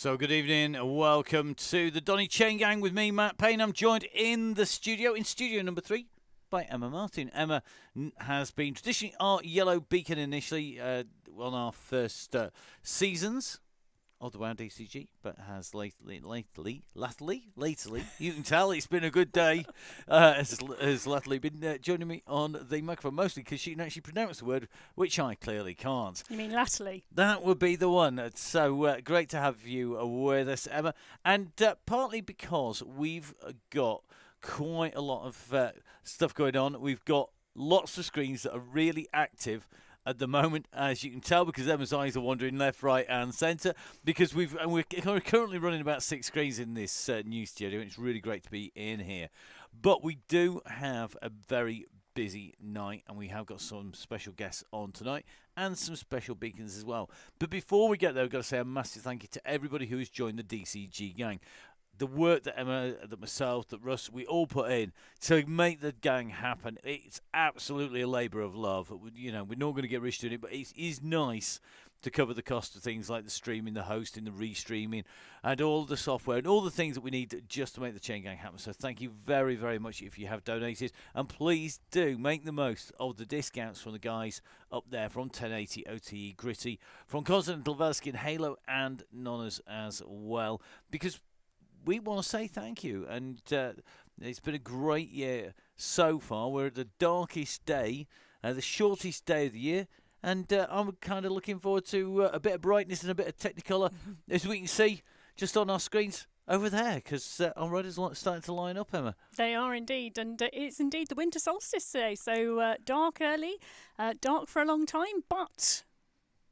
So good evening and welcome to the Donny Chaingang with me, Matt Payne. I'm joined in studio number 3 by Emma Martin. Emma has been traditionally our yellow beacon initially on our first seasons of the WoW DCG, but has lately, you can tell it's been a good day, has latterly been joining me on the microphone, mostly because she can actually pronounce the word, which I clearly can't. You mean latterly? That would be the one. So great to have you with us, Emma, and partly because we've got quite a lot of stuff going on. We've got lots of screens that are really active at the moment, as you can tell, because Emma's eyes are wandering left, right, and centre. Because we're currently running about 6 screens in this new studio. It's really great to be in here, but we do have a very busy night, and we have got some special guests on tonight and some special beacons as well. But before we get there, we've got to say a massive thank you to everybody who has joined the DCG gang. The work that Emma, that myself, that Russ, we all put in to make the gang happen. It's absolutely a labour of love. You know, we're not going to get rich doing it, but it is nice to cover the cost of things like the streaming, the hosting, the restreaming, and all the software and all the things that we need just to make the Chain Gang happen. So thank you very, very much if you have donated. And please do make the most of the discounts from the guys up there from 1080, OTE, Gritty, from Continental Velskin, Halo, and Nonners as well. Because we want to say thank you, and it's been a great year so far. We're at the darkest day, the shortest day of the year, and I'm kind of looking forward to a bit of brightness and a bit of Technicolor, as we can see just on our screens over there, because our riders are starting to line up, Emma. They are indeed, and it's indeed the winter solstice today, so dark early, dark for a long time, but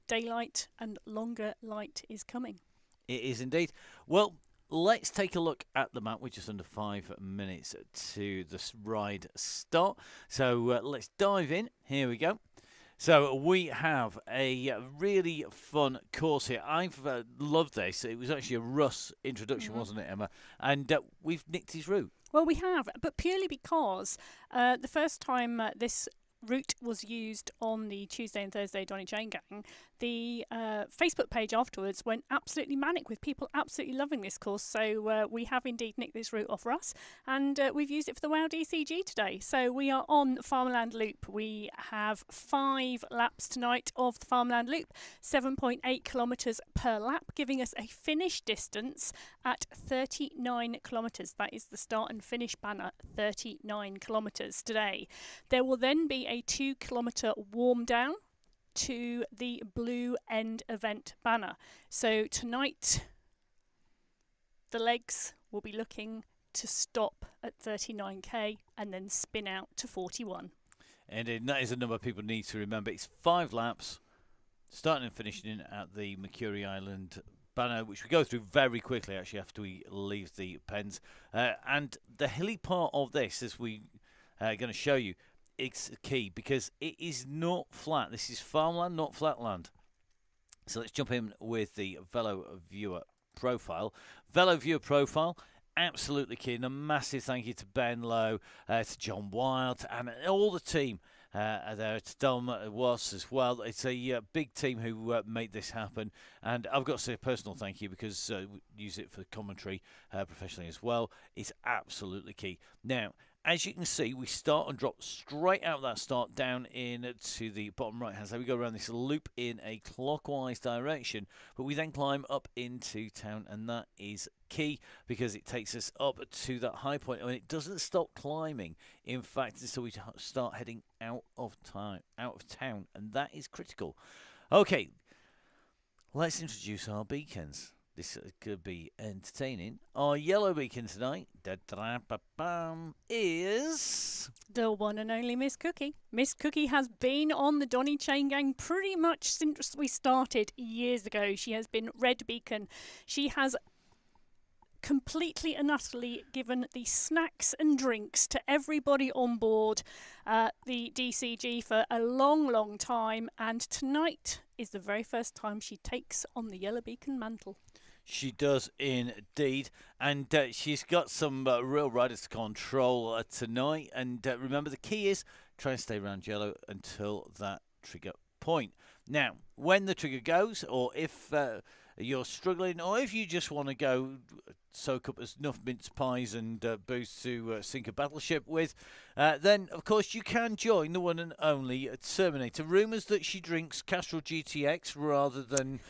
daylight and longer light is coming. It is indeed. Well, let's take a look at the map. We're just under 5 minutes to the ride start. So let's dive in. Here we go. So we have a really fun course here. I've loved this. It was actually a Russ introduction, wasn't it, Emma? And we've nicked his route. Well, we have, but purely because the first time this route was used on the Tuesday and Thursday Donny Chaingang, the Facebook page afterwards went absolutely manic with people absolutely loving this course. So we have indeed nicked this route off Russ, and we've used it for the WoW DCG today. So we are on Farmland Loop. We have 5 laps tonight of the Farmland Loop, 7.8 kilometres per lap, giving us a finish distance at 39 kilometres. That is the start and finish banner, 39 kilometres today. There will then be a 2 kilometre warm down to the blue end event banner. So tonight the legs will be looking to stop at 39k and then spin out to 41. And that is a number people need to remember. It's 5 laps, starting and finishing at the Mercury Island banner, which we go through very quickly actually after we leave the pens. And the hilly part of this, as we are going to show you, it's key because it is not flat. This is farmland, not flat land. So let's jump in with the Velo Viewer profile. Velo Viewer profile, absolutely key. And a massive thank you to Ben Lowe, to John Wild, and all the team there. To Dom was as well. It's a big team who made this happen. And I've got to say a personal thank you because we use it for commentary professionally as well. It's absolutely key. Now, as you can see, we start and drop straight out of that start down into the bottom right hand side. We go around this loop in a clockwise direction, but we then climb up into town, and that is key because it takes us up to that high point, and it doesn't stop climbing. In fact, until we start heading out of town, and that is critical. Okay, let's introduce our beacons. This could be entertaining. Our yellow beacon tonight is the one and only Miss Cookie. Miss Cookie has been on the Donny Chaingang pretty much since we started years ago. She has been red beacon. She has completely and utterly given the snacks and drinks to everybody on board the DCG for a long time, and tonight is the very first time she takes on the yellow beacon mantle. She does indeed, and she's got some real riders to control tonight. And remember, the key is try and stay around yellow until that trigger point. Now, when the trigger goes, or if you're struggling, or if you just want to go soak up enough mince pies and booze to sink a battleship with, then of course you can join the one and only Terminator. Rumours that she drinks Castrol GTX rather than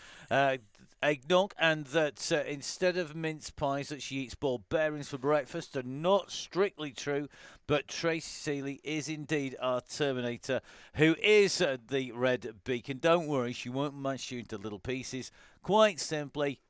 eggnog, and that instead of mince pies that she eats ball bearings for breakfast are not strictly true, but Tracy Seeley is indeed our Terminator, who is the red beacon. Don't worry, she won't mash you into little pieces. Quite simply,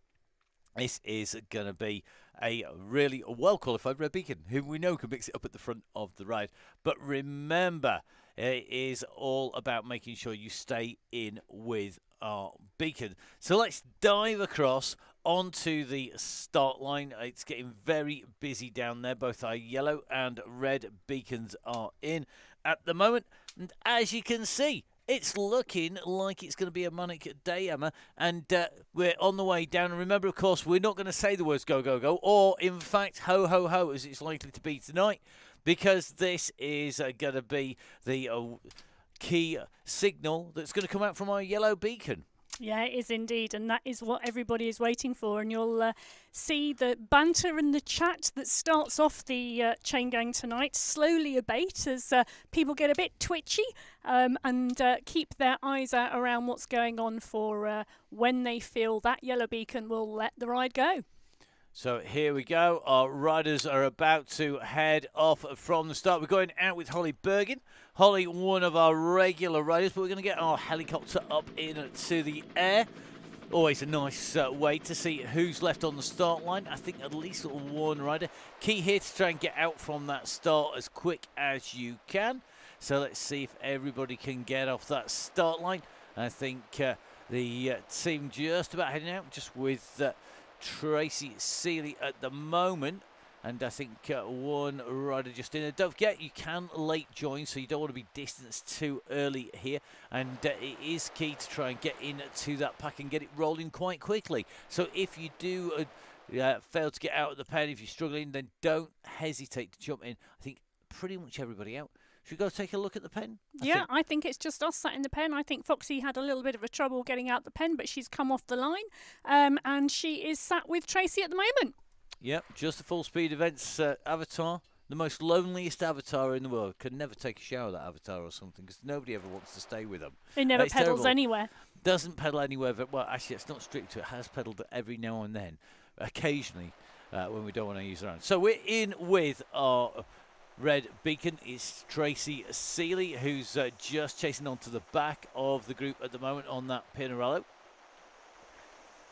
this is going to be a really well-qualified red beacon, who we know can mix it up at the front of the ride. But remember, it is all about making sure you stay in with our beacon. So let's dive across onto the start line. It's getting very busy down there. Both our yellow and red beacons are in at the moment. And as you can see, it's looking like it's going to be a manic day, Emma, and we're on the way down. And remember, of course, we're not going to say the words go, go, go, or, in fact, ho, ho, ho, as it's likely to be tonight, because this is going to be the key signal that's going to come out from our yellow beacon. Yeah, it is indeed, and that is what everybody is waiting for. And you'll see the banter and the chat that starts off the Chaingang tonight slowly abate as people get a bit twitchy and keep their eyes out around what's going on for when they feel that yellow beacon will let the ride go. So here we go. Our riders are about to head off from the start. We're going out with Holly Bergen. Holly, one of our regular riders, but we're going to get our helicopter up into the air. Always a nice way to see who's left on the start line. I think at least one rider. Key here to try and get out from that start as quick as you can. So let's see if everybody can get off that start line. I think the team just about heading out, just with Tracy Seeley at the moment, and I think one rider just in. Don't forget, you can late join, so you don't want to be distanced too early here, and it is key to try and get into that pack and get it rolling quite quickly. So if you do fail to get out of the pen, if you're struggling, then don't hesitate to jump in. I think pretty much everybody out. Should we go take a look at the pen? I think it's just us sat in the pen. I think Foxy had a little bit of a trouble getting out the pen, but she's come off the line, and she is sat with Tracy at the moment. Yep, just a full speed events avatar. The most loneliest avatar in the world. Can never take a shower, that avatar, or something, because nobody ever wants to stay with them. It never pedals terrible. Anywhere. Doesn't pedal anywhere. Well, actually, it's not strict. It has pedalled every now and then, occasionally, when we don't want to use it around. So we're in with our red beacon. Is Tracy Seeley, who's just chasing onto the back of the group at the moment on that Pinarello.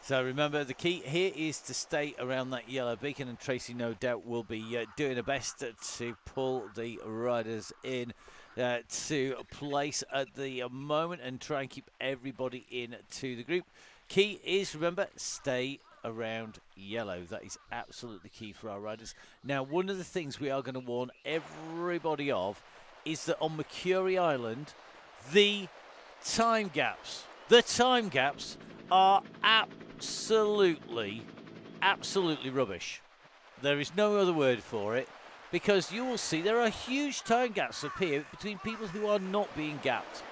So remember, the key here is to stay around that yellow beacon, and Tracy no doubt will be doing her best to pull the riders in to place at the moment and try and keep everybody in to the group. Key is, remember, stay around yellow. That is absolutely key for our riders. Now, one of the things we are going to warn everybody of is that on Mercury Island, the time gaps are absolutely rubbish. There is no other word for it, because you will see there are huge time gaps appear between people who are not being gapped.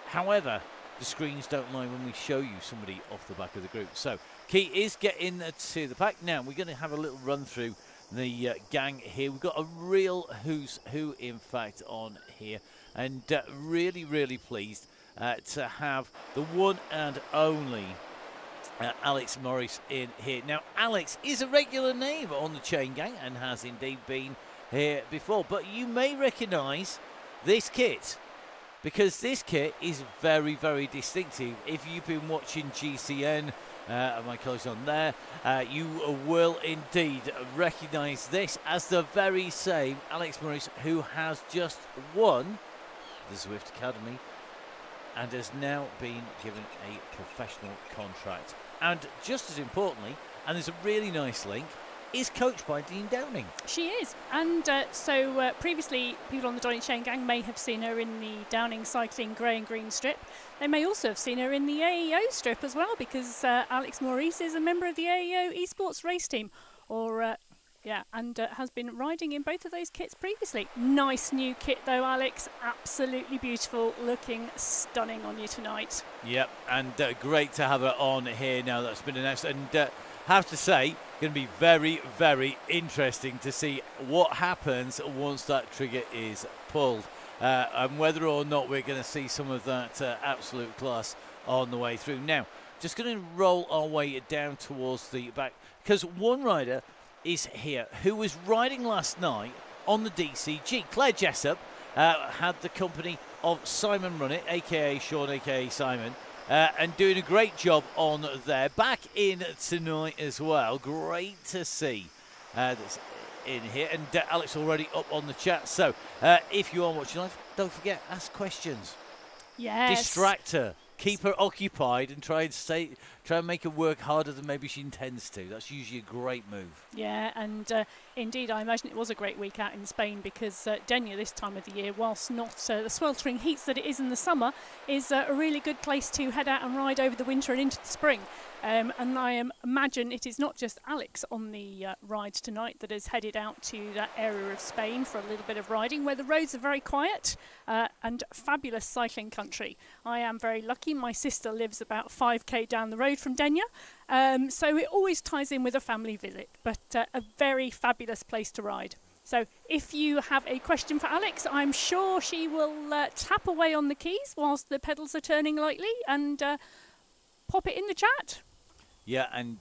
However, the screens don't lie when we show you somebody off the back of the group. So key is getting to the pack. Now we're going to have a little run through the gang here. We've got a real who's who, in fact, on here, and really pleased to have the one and only Alex Morris in here. Now, Alex is a regular name on the Chaingang and has indeed been here before, but you may recognise this kit, because this kit is very distinctive. If you've been watching GCN, and my colleagues on there, you will indeed recognise this as the very same Alex Morris who has just won the Zwift Academy and has now been given a professional contract. And just as importantly, and there's a really nice link, is coached by Dean Downing. She is. And so previously, people on the Donny Chaingang may have seen her in the Downing Cycling grey and green strip. They may also have seen her in the AEO strip as well, because Alex Maurice is a member of the AEO esports race team, or Yeah, and has been riding in both of those kits previously. Nice new kit though, Alex. Absolutely beautiful, looking stunning on you tonight. Yep, and great to have her on here now that's been announced. And have to say, going to be very, very interesting to see what happens once that trigger is pulled. And whether or not we're going to see some of that absolute class on the way through. Now, just going to roll our way down towards the back, because one rider is here who was riding last night on the DCG. Claire Jessup had the company of Simon Runnett, aka Sean, aka Simon, and doing a great job on there. Back in tonight as well. Great to see this in here. And Alex already up on the chat. So if you are watching live, don't forget, ask questions. Yes. Distract her. Keep her occupied and try and make her work harder than maybe she intends to. That's usually a great move. Yeah, and indeed, I imagine it was a great week out in Spain, because Denia this time of the year, whilst not the sweltering heats that it is in the summer, is a really good place to head out and ride over the winter and into the spring. And I imagine it is not just Alex on the rides tonight that is headed out to that area of Spain for a little bit of riding, where the roads are very quiet and fabulous cycling country. I am very lucky. My sister lives about 5k down the road from Denia, so it always ties in with a family visit, but a very fabulous place to ride. So if you have a question for Alex, I'm sure she will tap away on the keys whilst the pedals are turning lightly and pop it in the chat. Yeah, and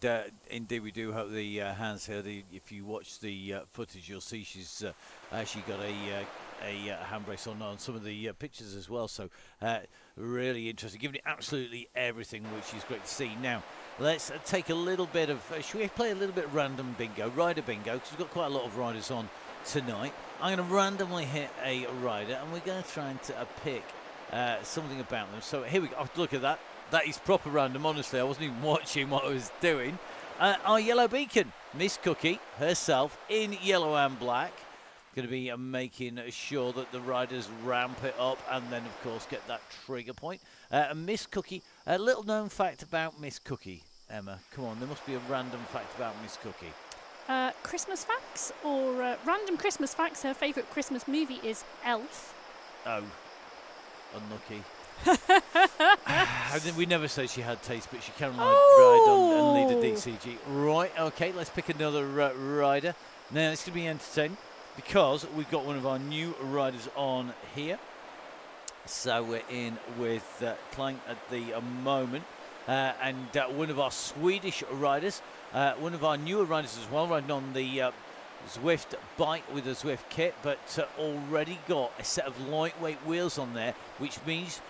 indeed we do have the hands here. If you watch the footage, you'll see she's actually got a handbrace on some of the pictures as well. So really interesting, giving it absolutely everything, which is great to see. Now, let's take a little bit of, should we play a little bit of random bingo, rider bingo, because we've got quite a lot of riders on tonight. I'm going to randomly hit a rider, and we're going to try and pick something about them. So here we go. Oh, look at that. That is proper random, honestly. I wasn't even watching what I was doing. Our yellow beacon, Miss Cookie herself in yellow and black. Going to be making sure that the riders ramp it up and then, of course, get that trigger point. Miss Cookie, a little known fact about Miss Cookie, Emma. Come on, there must be a random fact about Miss Cookie. Christmas facts or random Christmas facts. Her favourite Christmas movie is Elf. Oh, unlucky. We never said she had taste, but she can ride on and lead a DCG. Right, okay, let's pick another rider. Now, it's going to be entertaining because we've got one of our new riders on here. So we're in with Klein at the moment. And one of our Swedish riders, one of our newer riders as well, riding on the Zwift bike with a Zwift kit, but already got a set of lightweight wheels on there, which means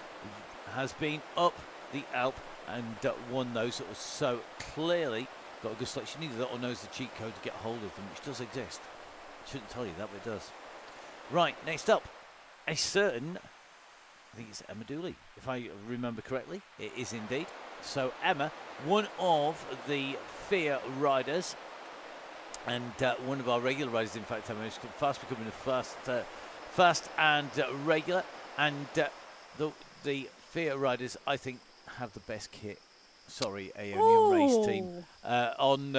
has been up the Alp and won those. So clearly got a good selection. Either that or knows the cheat code to get hold of them, which does exist. Shouldn't tell you that, but it does. Right, next up, a certain, I think it's Emma Dooley, if I remember correctly. It is indeed. So Emma, one of the Fear riders, and one of our regular riders, in fact, Emma is fast becoming a fast and regular, and the Fear riders, I think, have the best kit. Sorry, Aeonian race team on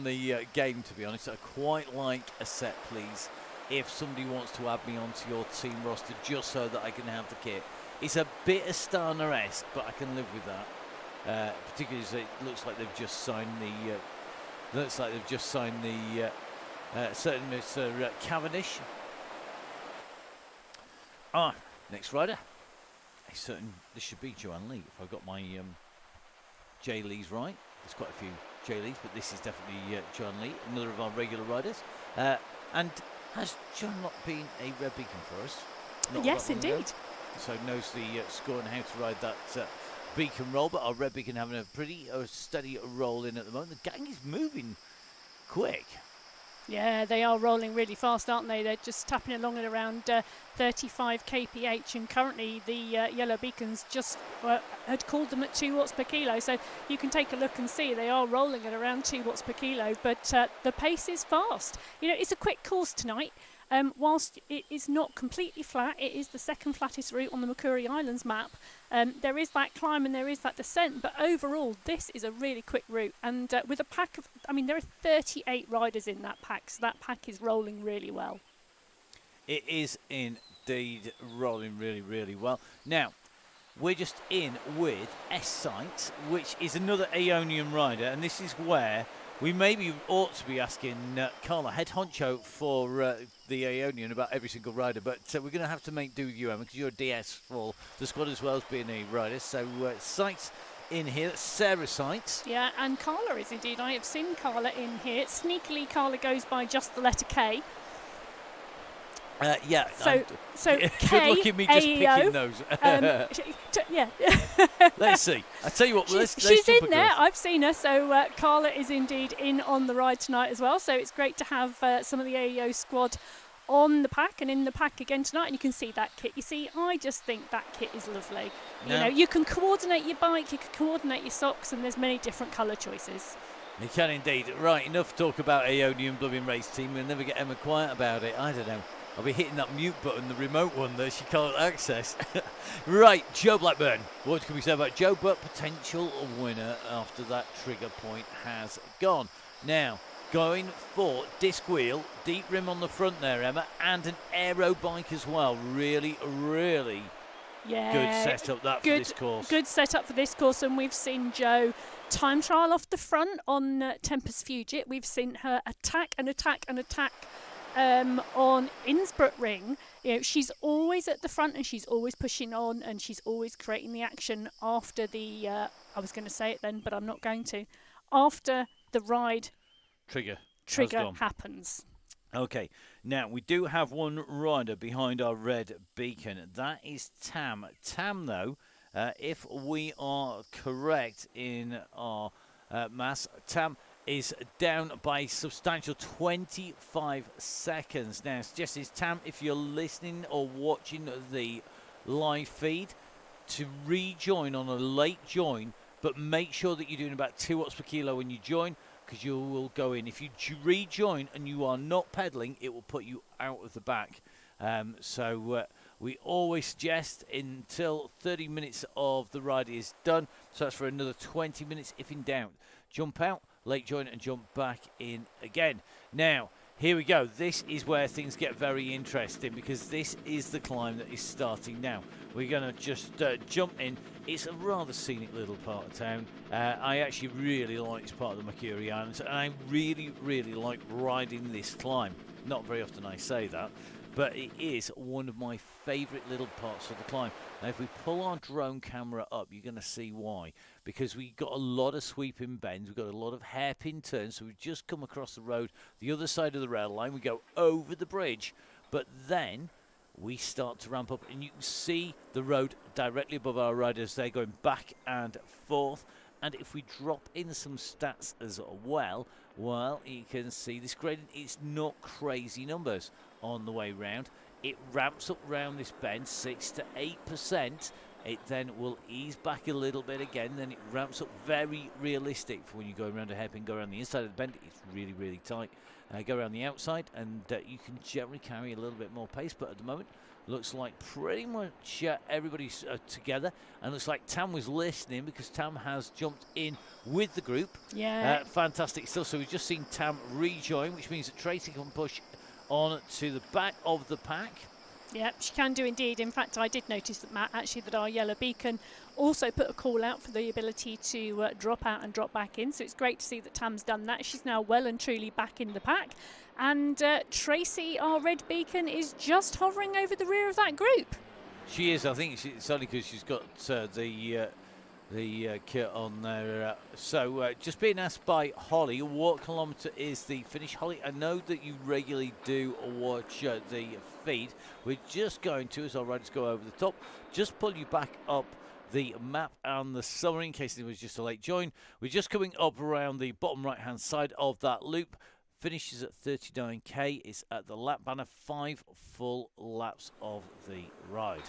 the game. To be honest, I quite like a set, please. If somebody wants to add me onto your team roster, just so that I can have the kit. It's a bit Astana-esque, but I can live with that. Particularly as it looks like they've just signed the. Certain Mr. Cavendish. Next rider. This should be Joanne Lee, if I've got my J. Lees right. There's quite a few J. Lees, but this is definitely Joanne Lee, another of our regular riders. And has John not been a red beacon for us? Yes, indeed. Ago. So knows the score and how to ride that beacon roll, but our red beacon having a pretty steady roll in at the moment. The gang is moving quick. Yeah, they are rolling really fast, aren't they? They're just tapping along at around 35 kph, and currently the yellow beacons just had called them at 2 watts per kilo. So you can take a look and see they are rolling at around 2 watts per kilo, but the pace is fast. You know, it's a quick course tonight. Whilst it is not completely flat, it is the second flattest route on the Makuri Islands map. There is that climb and there is that descent, but overall this is a really quick route, and with a pack of, there are 38 riders in that pack, so that pack is rolling really well. It is indeed rolling really, really well. Now, we're just in with S-Sites, which is another Aeonian rider, and this is where we maybe ought to be asking Carla, head honcho for the Aeonian, about every single rider, but we're going to have to make do with you, Emma, because you're a DS for the squad as well as being a rider. So Sites in here, that's Sarah Sites. Yeah, and Carla is indeed. I have seen Carla in here. Sneakily, Carla goes by just the letter K. Yeah. So good K, luck at me just picking those. Yeah. Let's see. I tell you what. She's in there. I've seen her. So Carla is indeed in on the ride tonight as well. So it's great to have some of the AEO squad on the pack and in the pack again tonight. And you can see that kit. You see, I just think that kit is lovely. You know, you can coordinate your bike, you can coordinate your socks, and there's many different colour choices. You can indeed. Right, enough talk about Aeonian blooming race team. We'll never get Emma quiet about it. I don't know. I'll be hitting that mute button, the remote one that she can't access. Right, Joe Blackburn. What can we say about Joe? But potential winner after that trigger point has gone. Now, going for disc wheel, deep rim on the front there, Emma, and an aero bike as well. Really, really good setup for this course. Good setup for this course, and we've seen Joe time trial off the front on Tempest Fugit. We've seen her attack and attack and attack on Innsbruck Ring. You know, she's always at the front and she's always pushing on and she's always creating the action after the I was going to say it then, but I'm not going to, after the ride trigger happens. Okay, now we do have one rider behind our red beacon. That is Tam. Tam, though, if we are correct in our mass, Tam is down by a substantial 25 seconds. Now, just is Tam, if you're listening or watching the live feed, to rejoin on a late join, but make sure that you're doing about 2 watts per kilo when you join, because you will go in. If you rejoin and you are not pedaling, it will put you out of the back. So we always suggest until 30 minutes of the ride is done. So that's for another 20 minutes. If in doubt, jump out, late join, and jump back in again. Now, here we go. This is where things get very interesting, because this is the climb that is starting now. We're going to just jump in. It's a rather scenic little part of town. I actually really like this part of the Makuri Islands, and I really, really like riding this climb. Not very often I say that, but it is one of my favourite little parts of the climb. Now, if we pull our drone camera up, you're going to see why. Because we've got a lot of sweeping bends, we've got a lot of hairpin turns, so we've just come across the road, the other side of the rail line, we go over the bridge, but then we start to ramp up, and you can see the road directly above our riders. They're going back and forth. And if we drop in some stats as well, you can see this gradient is not crazy numbers on the way round. It ramps up round this bend 6 to 8%. It then will ease back a little bit again. Then it ramps up very realistic for when you go around a hairpin, go around the inside of the bend. It's really, really tight. Go around the outside, and you can generally carry a little bit more pace. But at the moment, looks like pretty much everybody's together, and looks like Tam was listening, because Tam has jumped in with the group. Yeah. Fantastic stuff. So we've just seen Tam rejoin, which means that Tracy can push on to the back of the pack. Yeah, she can do indeed. In fact, I did notice that, Matt, actually, that our yellow beacon also put a call out for the ability to drop out and drop back in. So it's great to see that Tam's done that. She's now well and truly back in the pack. And Tracy, our red beacon, is just hovering over the rear of that group. She is. I think it's only because she's got the kit on there. So just being asked by Holly, what kilometre is the finish? Holly, I know that you regularly do watch the feed. We're just going to, as our riders go over the top, just pull you back up the map and the summary in case it was just a late join. We're just coming up around the bottom right hand side of that loop. Finishes at 39k. It's at the lap banner, 5 full laps of the ride.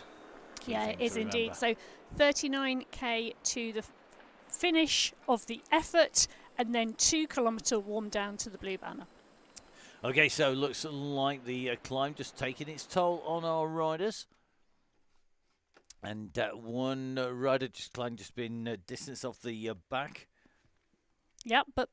Yeah, it is indeed. So 39k to the finish of the effort, and then 2 kilometre warm down to the blue banner. Okay, so looks like the climb just taking its toll on our riders. And one rider just been distanced off the back. Yep, but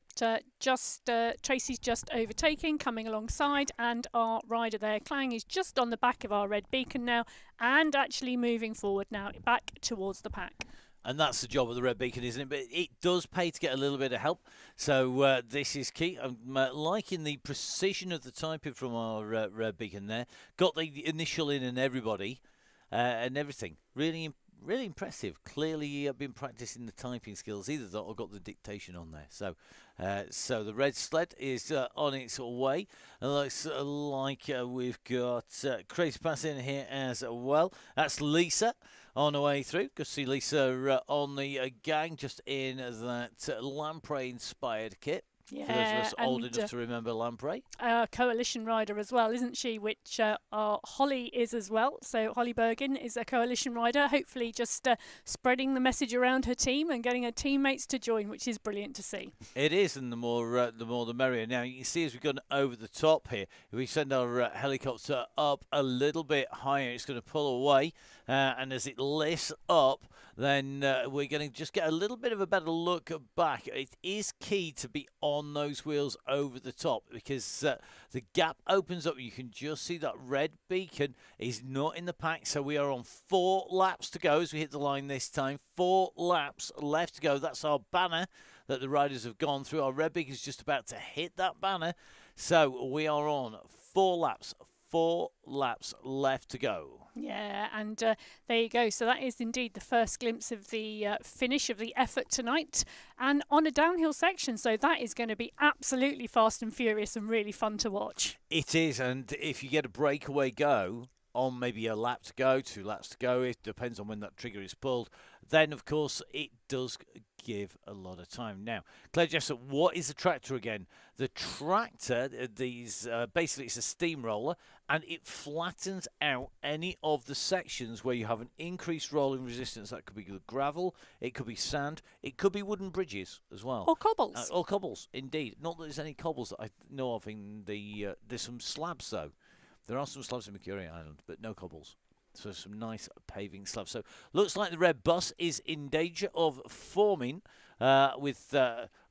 Tracy's just overtaking, coming alongside, and our rider there, Clang, is just on the back of our red beacon now, and actually moving forward now, back towards the pack. And that's the job of the red beacon, isn't it? But it does pay to get a little bit of help. So this is key. I'm liking the precision of the typing from our red beacon there. Got the initial in and everybody and everything. Really impressive. Clearly been practicing the typing skills. Either that or got the dictation on there. So the red sled is on its way. It looks like we've got Crazy Pass in here as well. That's Lisa on the way through. Good to see Lisa on the gang, just in that lamprey-inspired kit. Yeah, for those of us old enough to remember lamprey. Coalition rider as well, isn't she? Which our Holly is as well. So Holly Bergen is a coalition rider, hopefully just spreading the message around her team and getting her teammates to join, which is brilliant to see. It is, and the more the merrier. Now you can see as we've gone over the top here, if we send our helicopter up a little bit higher, it's going to pull away, and as it lifts up, then we're going to just get a little bit of a better look back. It is key to be on those wheels over the top, because the gap opens up. You can just see that red beacon is not in the pack, so we are on 4 laps to go as we hit the line this time. 4 laps left to go. That's our banner that the riders have gone through. Our red beacon is just about to hit that banner, so we are on 4 laps. 4 laps left to go. Yeah, and there you go. So that is indeed the first glimpse of the finish of the effort tonight, and on a downhill section. So that is going to be absolutely fast and furious and really fun to watch. It is, and if you get a breakaway go on maybe a lap to go, 2 laps to go, it depends on when that trigger is pulled, then of course it does give a lot of time. Now, Claire Jessup, what is the tractor again? The tractor, basically it's a steamroller, and it flattens out any of the sections where you have an increased rolling resistance. That could be gravel, it could be sand, it could be wooden bridges as well. Or cobbles. Or cobbles, indeed. Not that there's any cobbles that I know of in the... there's some slabs, though. There are some slabs in Mercury Island, but no cobbles. So some nice paving slabs. So looks like the red bus is in danger of forming with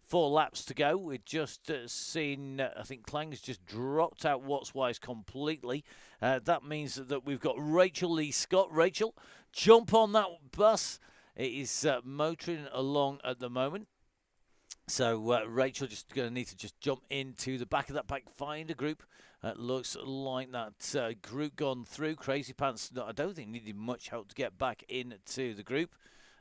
4 laps to go. We're just seeing, I think Clang has just dropped out Watts Wise completely. That means that we've got Rachel Lee Scott. Rachel, jump on that bus. It is motoring along at the moment. So Rachel just going to need to just jump into the back of that pack, find a group. Looks like that group gone through. Crazy Pants, I don't think needed much help to get back into the group.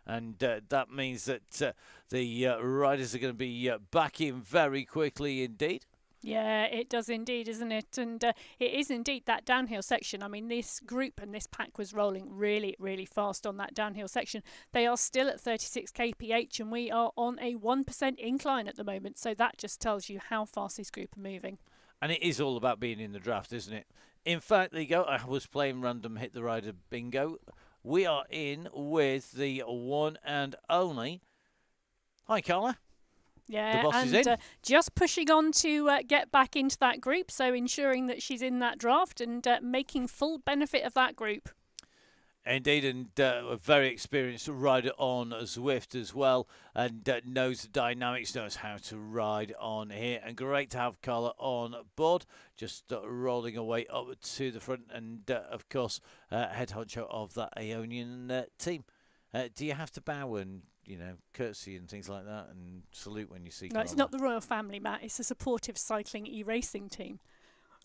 And that means that the riders are going to be back in very quickly indeed. Yeah, it does indeed, isn't it? And it is indeed that downhill section. I mean, this group and this pack was rolling really, really fast on that downhill section. They are still at 36 kph, and we are on a 1% incline at the moment. So that just tells you how fast this group are moving. And it is all about being in the draft, isn't it? In fact, there you go. I was playing random hit the rider bingo. We are in with the one and only. Hi, Carla. Yeah, the boss and is in. Just pushing on to get back into that group, so ensuring that she's in that draft and making full benefit of that group. Indeed, and a very experienced rider on Zwift as well, and knows the dynamics, knows how to ride on here. And great to have Carla on board, just rolling away up to the front, and of course, head honcho of that Aeonian team. Do you have to bow and curtsy and things like that, and salute when you see? No, it's not the royal family, Matt. It's a supportive cycling e-racing team.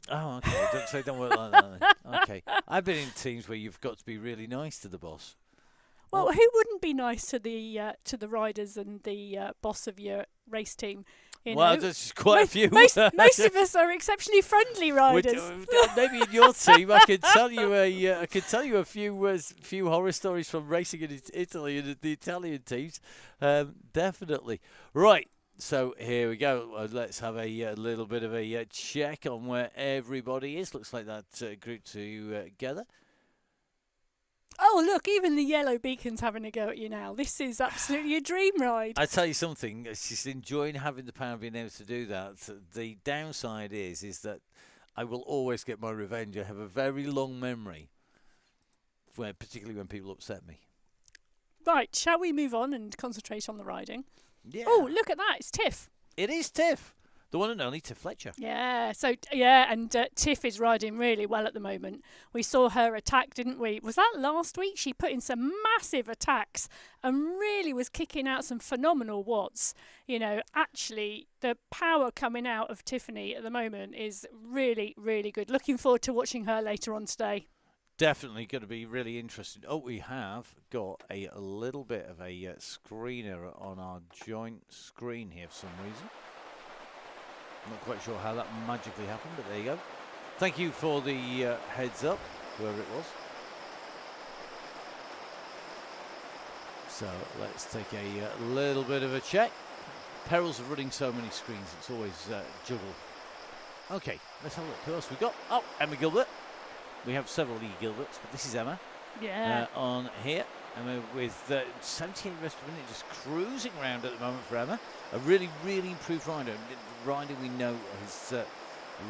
Oh, okay. Don't work like that then. Okay. I've been in teams where you've got to be really nice to the boss. Well, who wouldn't be nice to the riders and the boss of your race team? There's quite a few. Most of us are exceptionally friendly riders. Maybe in your team, I could tell you a few horror stories from racing in Italy and the Italian teams. Definitely. Right. So here we go. Let's have a little bit of a check on where everybody is. Looks like that group together. Oh, look, even the yellow beacon's having a go at you now. This is absolutely a dream ride. I tell you something, she's enjoying having the power of being able to do that. The downside is that I will always get my revenge. I have a very long memory, particularly when people upset me. Right, shall we move on and concentrate on the riding? Yeah. Oh, look at that, it's Tiff. It is Tiff. The one and only Tiff Fletcher. Yeah, and Tiff is riding really well at the moment. We saw her attack, didn't we? Was that last week? She put in some massive attacks and really was kicking out some phenomenal watts. You know, actually, the power coming out of Tiffany at the moment is really, really good. Looking forward to watching her later on today. Definitely going to be really interesting. Oh, we have got a little bit of a screen error on our joint screen here for some reason. I'm not quite sure how that magically happened, but there you go. Thank you for the heads up, whoever it was. So let's take a little bit of a check. Perils of running so many screens, it's always juggle. Okay, let's have a look. Who else we got? Oh, Emma Gilbert. We have several Lee Gilberts, but this is Emma. Yeah. On here. Emma with 78 rest of a minute, just cruising around at the moment for Emma. A really, really improved rider. Rider we know has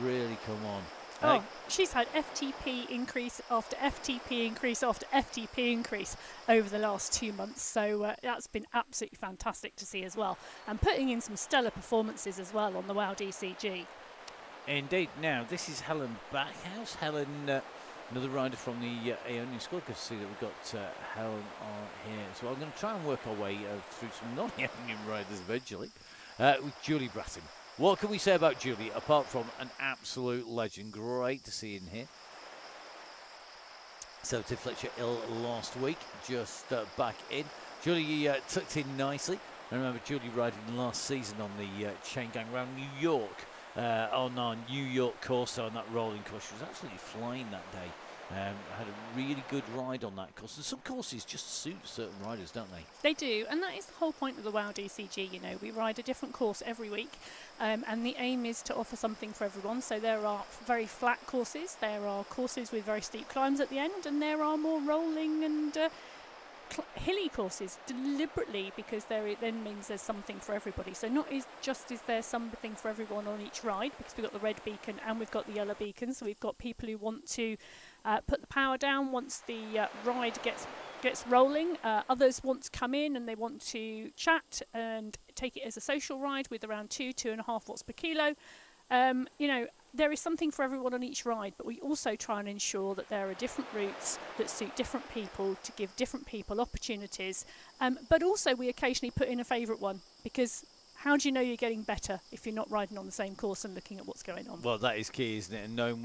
really come on. She's had FTP increase after FTP increase after FTP increase over the last 2 months. So that's been absolutely fantastic to see as well. And putting in some stellar performances as well on the WOW DCG. Indeed. Now, this is Helen Backhouse. Helen, another rider from the Aeonian squad. Good to see that we've got Helen on here. So I'm going to try and work our way through some non-Aeonian riders eventually with Julie Bratton. What can we say about Julie, apart from an absolute legend? Great to see in here. So Tiff Fletcher ill last week, just back in. Julie tucked in nicely. I remember Julie riding last season on the Chaingang around New York. On our New York course, on that rolling course. She was absolutely flying that day. Had a really good ride on that course. And some courses just suit certain riders, don't they? They do, and that is the whole point of the WOW DCG. You know, we ride a different course every week, and the aim is to offer something for everyone. So there are very flat courses, there are courses with very steep climbs at the end, and there are more rolling and hilly courses deliberately, because then means there's something for everybody. So not is there something for everyone on each ride, because we've got the red beacon and we've got the yellow beacon. So we've got people who want to put the power down once the ride gets rolling. Others want to come in and they want to chat and take it as a social ride with around 2.5 watts per kilo. You know, there is something for everyone on each ride, but we also try and ensure that there are different routes that suit different people to give different people opportunities. But also we occasionally put in a favourite one, because how do you know you're getting better if you're not riding on the same course and looking at what's going on? Well, that is key, isn't it? And knowing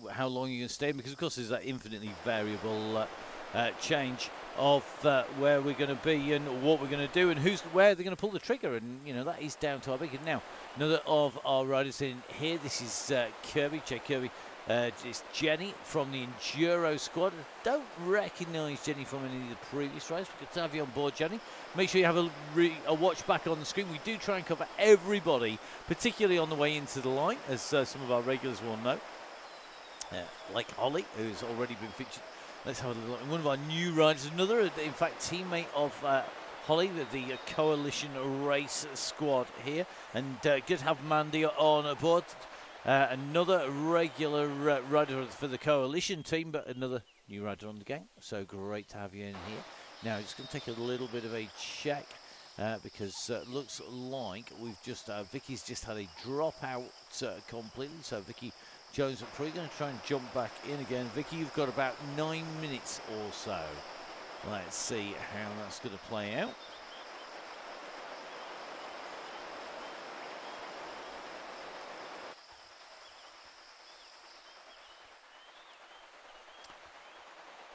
how long you're going to stay, because of course there's that infinitely variable change of where we're going to be and what we're going to do and where they're going to pull the trigger, and you know that is down to our beacon. Now, another of our riders in here. This is Kirby. Check Kirby. It's Jenny from the Enduro squad. I don't recognise Jenny from any of the previous rides. Good to have you on board, Jenny. Make sure you have a watch back on the screen. We do try and cover everybody, particularly on the way into the line, as some of our regulars will know. Like Holly, who's already been featured. Let's have a look. One of our new riders, another, in fact, teammate of Holly, the Coalition Race squad here. And good to have Mandy on board. Another regular rider for the Coalition team, but another new rider on the gang. So great to have you in here. Now, just going to take a little bit of a check because it looks like we've just, Vicky's just had a dropout completely. So Vicky Jones are probably going to try and jump back in again. Vicky, you've got about 9 minutes or so. Let's see how that's going to play out.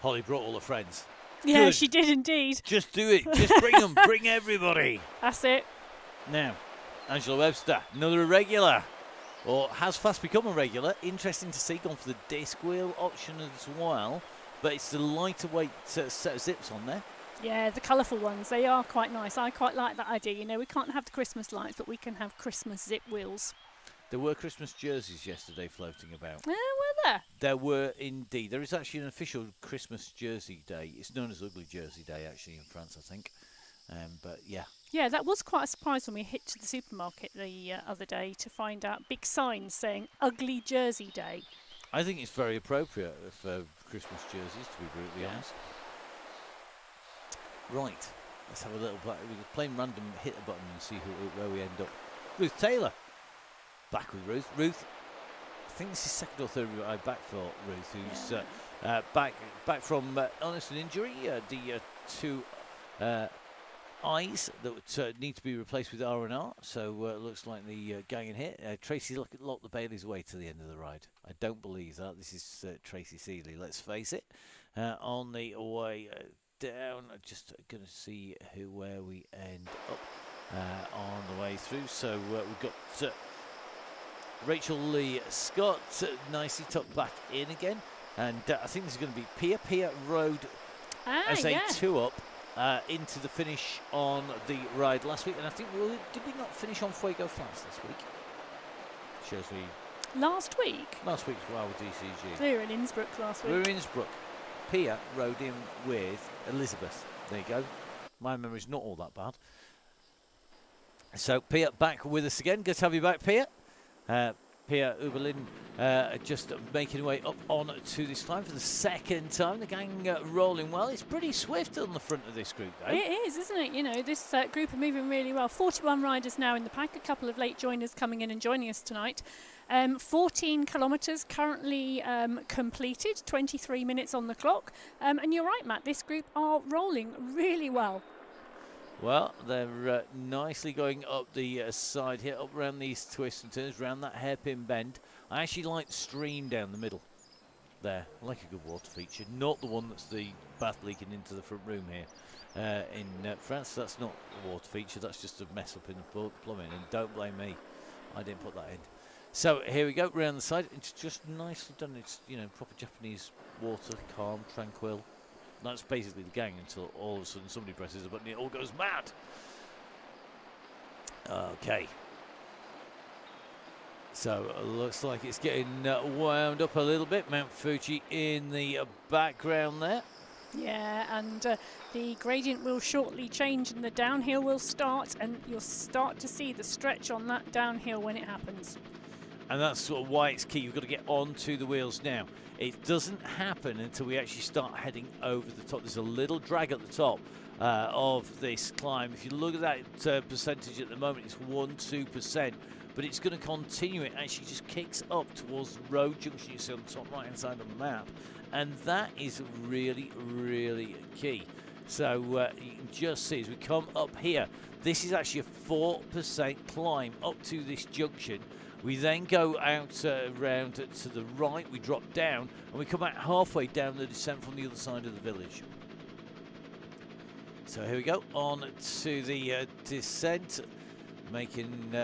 Holly brought all her friends. Yeah, Good. she did indeed. Just do it. Just bring them. Bring everybody. That's it. Now, Angela Webster, another irregular. Or has fast become a regular. Interesting to see, gone for the disc wheel option as well. But it's the lighter weight set of zips on there. Yeah, the colourful ones, they are quite nice. I quite like that idea. You know, we can't have the Christmas lights, but we can have Christmas zip wheels. There were Christmas jerseys yesterday floating about. Were there? There were indeed. There is actually an official Christmas jersey day. It's known as Ugly Jersey Day, actually, in France, I think. But yeah. Yeah, that was quite a surprise when we hit to the supermarket the other day to find out big signs saying Ugly Jersey Day. I think it's very appropriate for Christmas jerseys, to be brutally honest. Right. Let's have a little play. We can play random hit a button and see where we end up. Ruth Taylor. Back with Ruth. Ruth, I think this is second or third ride back for Ruth, who's back from illness and injury. The two eyes that need to be replaced with R&R. So it looks like the gang in here. Tracy locked the Baileys away to the end of the ride. I don't believe that. This is Tracy Seeley, let's face it. On the way down, just going to see where we end up on the way through. So we've got Rachel Lee Scott nicely tucked back in again. And I think this is going to be Pia Road as a two-up into the finish on the ride last week. And I think, did we not finish on Fuego Flats this week? Shows me. Last week? Last week's Wow DCG. We were in Innsbruck last week. We were in Innsbruck. Pia rode in with Elizabeth. There you go. My memory's not all that bad. So Pia back with us again. Good to have you back, Pia. Pia Uberlin just making her way up on to this climb for the second time. The gang rolling well. It's pretty swift on the front of this group, though. It is, isn't it? You know, this group are moving really well. 41 riders now in the pack. A couple of late joiners coming in and joining us tonight. 14 kilometres currently completed. 23 minutes on the clock. And you're right, Matt. This group are rolling really well. Well, they're nicely going up the side here, up around these twists and turns, around that hairpin bend. I actually like the stream down the middle there. I like a good water feature, not the one that's the bath leaking into the front room here in France. That's not a water feature, that's just a mess up in the plumbing, and don't blame me. I didn't put that in. So here we go, around the side. It's just nicely done. It's, you know, proper Japanese water, calm, tranquil. That's basically the gang until all of a sudden somebody presses a button and it all goes mad. Okay. So it looks like it's getting wound up a little bit. Mount Fuji in the background there. Yeah, and the gradient will shortly change and the downhill will start, and you'll start to see the stretch on that downhill when it happens. And that's sort of why it's key. You've got to get onto the wheels now. It doesn't happen until we actually start heading over the top. There's a little drag at the top of this climb. If you look at that percentage at the moment, it's 1-2%. But it's going to continue. It actually just kicks up towards the road junction you see on the top right-hand side of the map. And that is really, really key. So you can just see as we come up here, this is actually a 4% climb up to this junction. We then go out around to the right, we drop down, and we come out halfway down the descent from the other side of the village. So here we go, on to the descent, making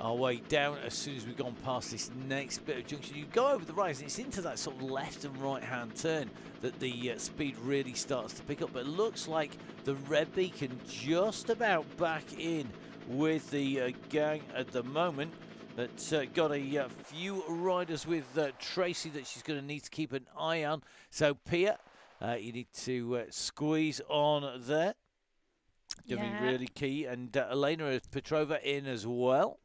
our way down as soon as we've gone past this next bit of junction. You go over the rise, and it's into that sort of left and right-hand turn that the speed really starts to pick up. But it looks like the red beacon just about back in with the gang at the moment. That's got a few riders with Tracy that she's going to need to keep an eye on. So, Pia, you need to squeeze on there. Going to be really key. And Elena Petrova in as well.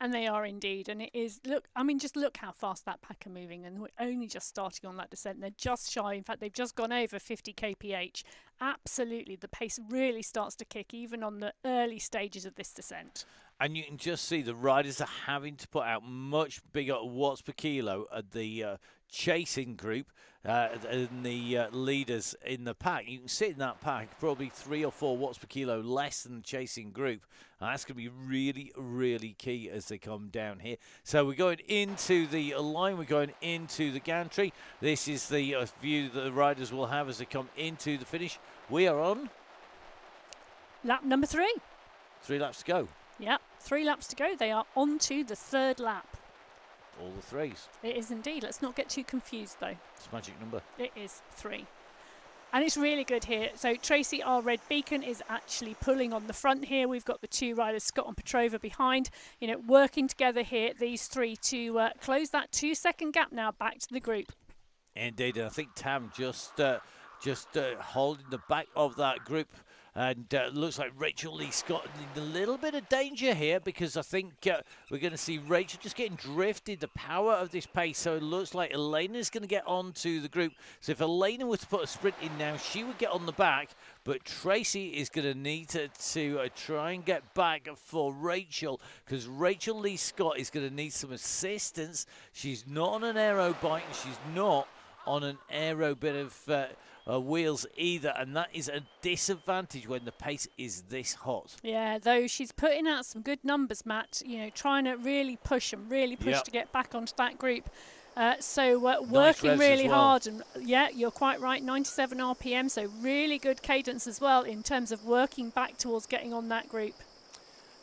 And they are indeed. And it is, look, I mean, just look how fast that pack are moving. And we're only just starting on that descent. They're just shy. In fact, they've just gone over 50 kph. Absolutely. The pace really starts to kick even on the early stages of this descent. And you can just see the riders are having to put out much bigger watts per kilo at the chasing group and the leaders in the pack. You can see in that pack probably 3 or 4 watts per kilo less than the chasing group. And that's going to be really, really key as they come down here. So we're going into the line. We're going into the gantry. This is the view that the riders will have as they come into the finish. We are on lap number 3. 3 laps to go. Yeah, 3 laps to go. They are on to the 3rd lap. All the 3s. It is indeed. Let's not get too confused, though. It's a magic number. It is 3. And it's really good here. So Tracy, our red beacon, is actually pulling on the front here. We've got the two riders, Scott and Petrova, behind, working together here, these three, to close that 2-second gap now back to the group. Indeed, and I think Tam just holding the back of that group. And looks like Rachel Lee Scott in a little bit of danger here, because I think we're going to see Rachel just getting drifted, the power of this pace. So it looks like Elena's going to get onto the group. So if Elena was to put a sprint in now, she would get on the back. But Tracy is going to need to try and get back for Rachel, because Rachel Lee Scott is going to need some assistance. She's not on an aero bike, and she's not on an aero bit of wheels either, and that is a disadvantage when the pace is this hot. Yeah, though she's putting out some good numbers, Matt, trying to really push to get back onto that group. Working really hard, and yeah, you're quite right, 97 RPM, so really good cadence as well in terms of working back towards getting on that group.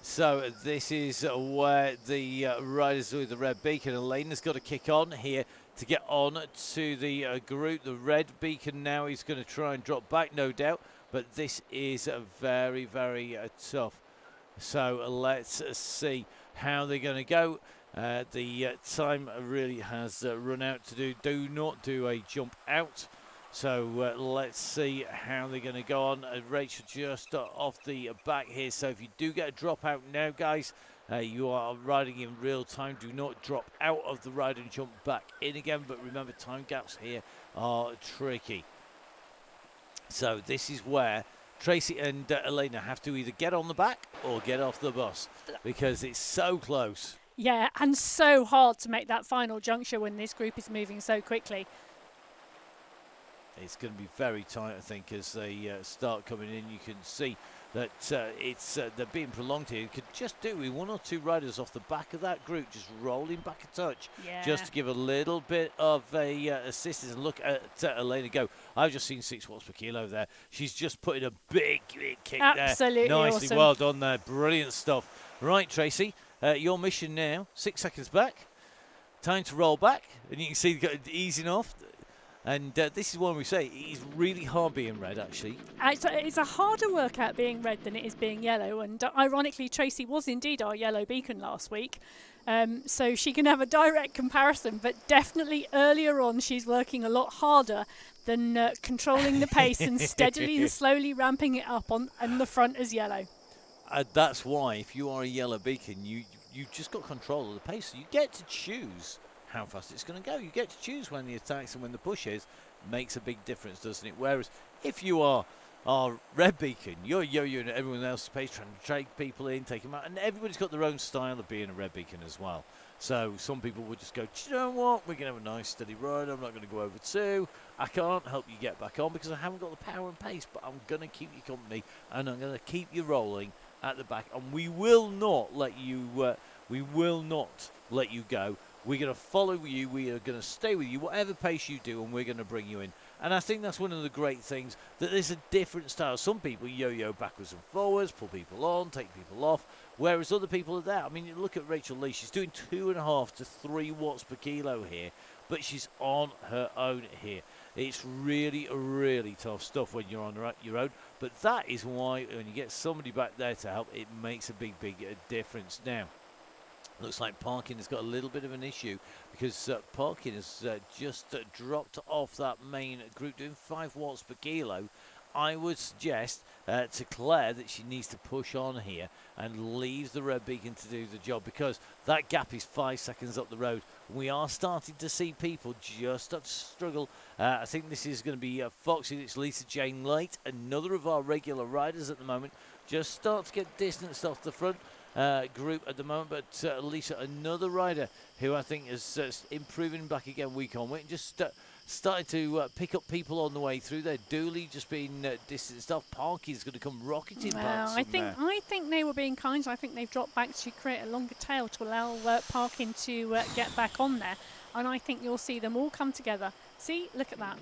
So this is where the riders with the red beacon, Elena's got to kick on here to get on to the group. The red beacon now is going to try and drop back, no doubt, but this is very, very tough. So let's see how they're going to go. The time really has run out to do not do a jump out. So let's see how they're going to go on. Rachel just off the back here. So if you do get a drop out now, guys, you are riding in real time. Do not drop out of the ride and jump back in again. But remember, time gaps here are tricky. So this is where Tracy and Elena have to either get on the back or get off the bus, because it's so close. Yeah, and so hard to make that final juncture when this group is moving so quickly. It's going to be very tight, I think, as they start coming in. You can see that they're being prolonged here. You could just do with one or two riders off the back of that group, just rolling back a touch, just to give a little bit of a assistance. And look at Elena go. I've just seen 6 watts per kilo there. She's just putting a big kick there. Absolutely Nicely, awesome. well done there. Brilliant stuff. Right, Tracy, your mission now, 6 seconds back. Time to roll back, and you can see easing off. And this is one we say it's really hard being red, actually. It's a harder workout being red than it is being yellow. And ironically, Tracy was indeed our yellow beacon last week. So she can have a direct comparison. But definitely earlier on, she's working a lot harder than controlling the pace and steadily and slowly ramping it up on the front as yellow. That's why, if you are a yellow beacon, you've just got control of the pace. So you get to choose how fast it's going to go. You get to choose when the attacks and when the push is. Makes a big difference, doesn't it? Whereas if you are red beacon, you're yo-yoing at everyone else's pace, trying to take people in, take them out, and everybody's got their own style of being a red beacon as well. So some people would just go, do you know what, we're going to have a nice steady ride, I'm not going to go over 2, I can't help you get back on because I haven't got the power and pace, but I'm going to keep you company and I'm going to keep you rolling at the back, and we will not let you go. We're going to follow you. We are going to stay with you, whatever pace you do, and we're going to bring you in. And I think that's one of the great things, that there's a different style. Some people yo-yo backwards and forwards, pull people on, take people off, whereas other people are there. I mean, you look at Rachel Lee. She's doing 2.5 to 3 watts per kilo here, but she's on her own here. It's really, really tough stuff when you're on your own. But that is why when you get somebody back there to help, it makes a big difference. Now, looks like Parkin has got a little bit of an issue, because Parkin has just dropped off that main group, doing 5 watts per kilo. I would suggest to Claire that she needs to push on here and leave the red beacon to do the job, because that gap is 5 seconds up the road. We are starting to see people just start to struggle. I think this is going to be Foxy. It's Lisa Jane Late, another of our regular riders at the moment. Just start to get distanced off the front group at the moment, but Lisa, another rider who I think is improving back again week on week, just started to pick up people on the way through there. Dooley just being distanced off. Parky's going to come rocketing past. I think they were being kind. I think they've dropped back to create a longer tail to allow Parkin to get back on there, and I think you'll see them all come together. See, look at that.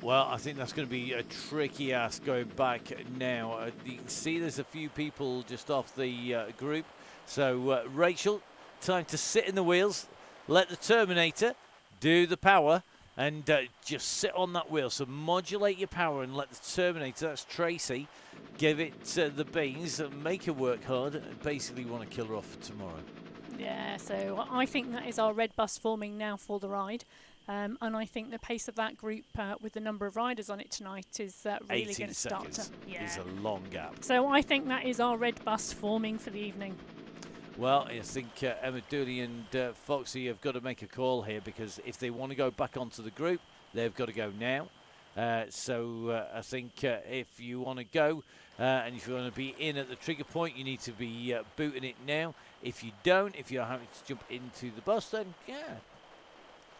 Well, I think that's going to be a tricky ask going back now. You can see there's a few people just off the group. So, Rachel, time to sit in the wheels, let the Terminator do the power, and just sit on that wheel. So modulate your power and let the Terminator, that's Tracy, give it the beans, make her work hard, and basically want to kill her off for tomorrow. Yeah, so I think that is our red bus forming now for the ride. And I think the pace of that group with the number of riders on it tonight is really going to start to... Yeah. Is a long gap. So I think that is our red bus forming for the evening. Well, I think Emma Dooley and Foxy have got to make a call here, because if they want to go back onto the group, they've got to go now. So I think if you want to go and if you want to be in at the trigger point, you need to be booting it now. If you don't, if you're having to jump into the bus, then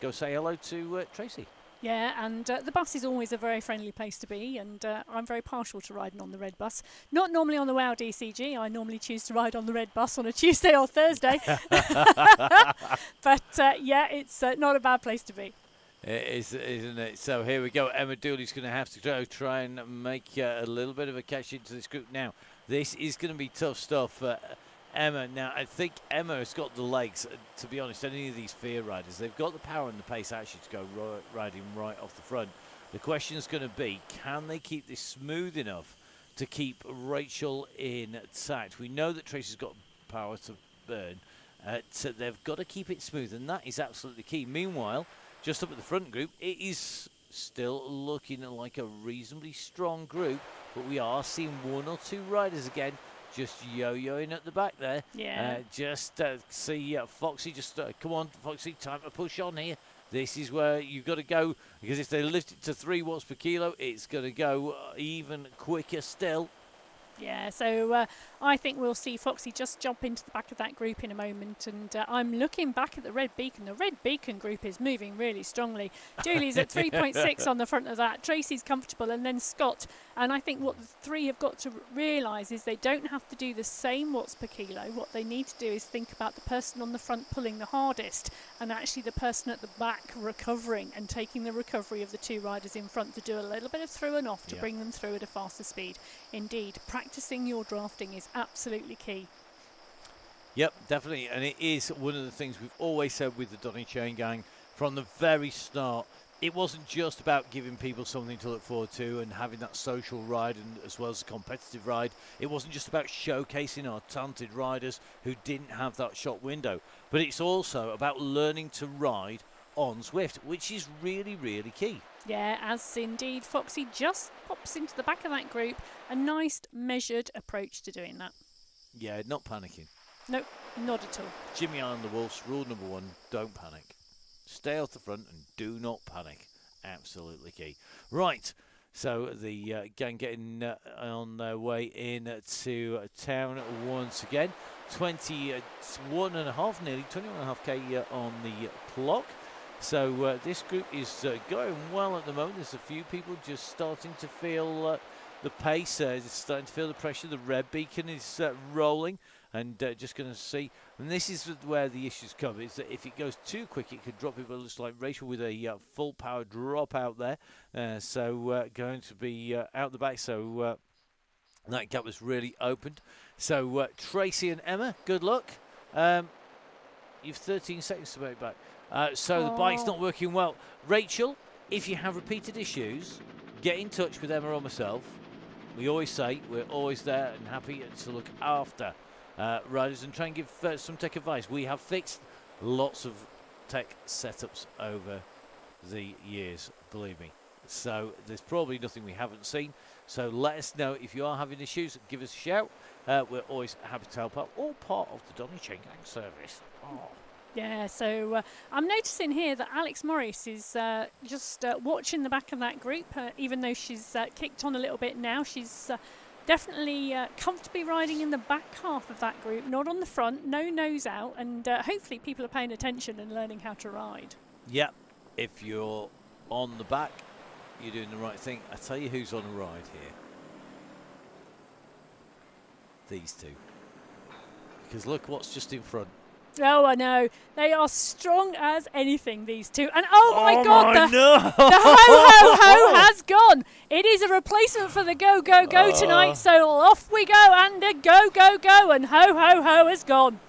go say hello to Tracy. Yeah, and the bus is always a very friendly place to be, and I'm very partial to riding on the red bus. Not normally on the WOW DCG. I normally choose to ride on the red bus on a Tuesday or Thursday. But yeah, it's not a bad place to be. It is, isn't it? So here we go. Emma Dooley's going to have to go try and make a little bit of a catch into this group now. This is going to be tough stuff. Emma, now I think Emma has got the legs, to be honest. Any of these fear riders, they've got the power and the pace actually to go riding right off the front. The question is going to be, can they keep this smooth enough to keep Rachel intact? We know that Tracy's got power to burn, so they've got to keep it smooth, and that is absolutely key. Meanwhile, just up at the front group, it is still looking like a reasonably strong group, but we are seeing one or two riders again just yo-yoing at the back there. Yeah. Just see Foxy, just come on, Foxy, time to push on here. This is where you've got to go, because if they lift it to 3 watts per kilo, it's going to go even quicker still. Yeah, so I think we'll see Foxy just jump into the back of that group in a moment, and I'm looking back at the Red Beacon. The Red Beacon group is moving really strongly. Dooley's at 3.6 on the front of that. Tracy's comfortable, and then Scott. And I think what the three have got to realise is they don't have to do the same watts per kilo. What they need to do is think about the person on the front pulling the hardest, and actually the person at the back recovering and taking the recovery of the 2 riders in front to do a little bit of through and off to bring them through at a faster speed. Indeed, practicing your drafting is absolutely key. Yep, definitely, and it is one of the things we've always said with the Donny Chaingang from the very start. It wasn't just about giving people something to look forward to and having that social ride and as well as a competitive ride. It wasn't just about showcasing our talented riders who didn't have that shot window, but it's also about learning to ride on Zwift, which is really, really key. Yeah, as indeed Foxy just pops into the back of that group. A nice measured approach to doing that. Yeah, not panicking. No, not at all. Jimmy Allen the Wolves, rule number 1, don't panic. Stay off the front and do not panic. Absolutely key. Right, so the gang getting on their way in to town once again. 21.5, nearly 21.5k on the clock. So this group is going well at the moment. There's a few people just starting to feel the pace, starting to feel the pressure. The Red Beacon is rolling, and just going to see. And this is where the issues come, is that if it goes too quick, it could drop people just like Rachel with a full power drop out there. So going to be out the back. So that gap was really opened. So Tracy and Emma, good luck. You've 13 seconds to make back. So the bike's not working well. Rachel, if you have repeated issues, get in touch with Emma or myself. We always say we're always there and happy to look after riders and try and give some tech advice. We have fixed lots of tech setups over the years, believe me. So there's probably nothing we haven't seen. So let us know if you are having issues. Give us a shout. We're always happy to help out. All part of the Donny Chaingang service. Yeah, so I'm noticing here that Alex Morris is just watching the back of that group. Even though she's kicked on a little bit now, she's definitely comfortably riding in the back half of that group, not on the front, no nose out, and hopefully people are paying attention and learning how to ride. Yeah, if you're on the back, you're doing the right thing. I tell you who's on a ride here. These two. Because look what's just in front. Oh, I know. They are strong as anything, these two. And oh my God, no. the ho-ho-ho has gone. It is a replacement for the go-go-go tonight. So off we go, and a go-go-go, and ho-ho-ho has gone.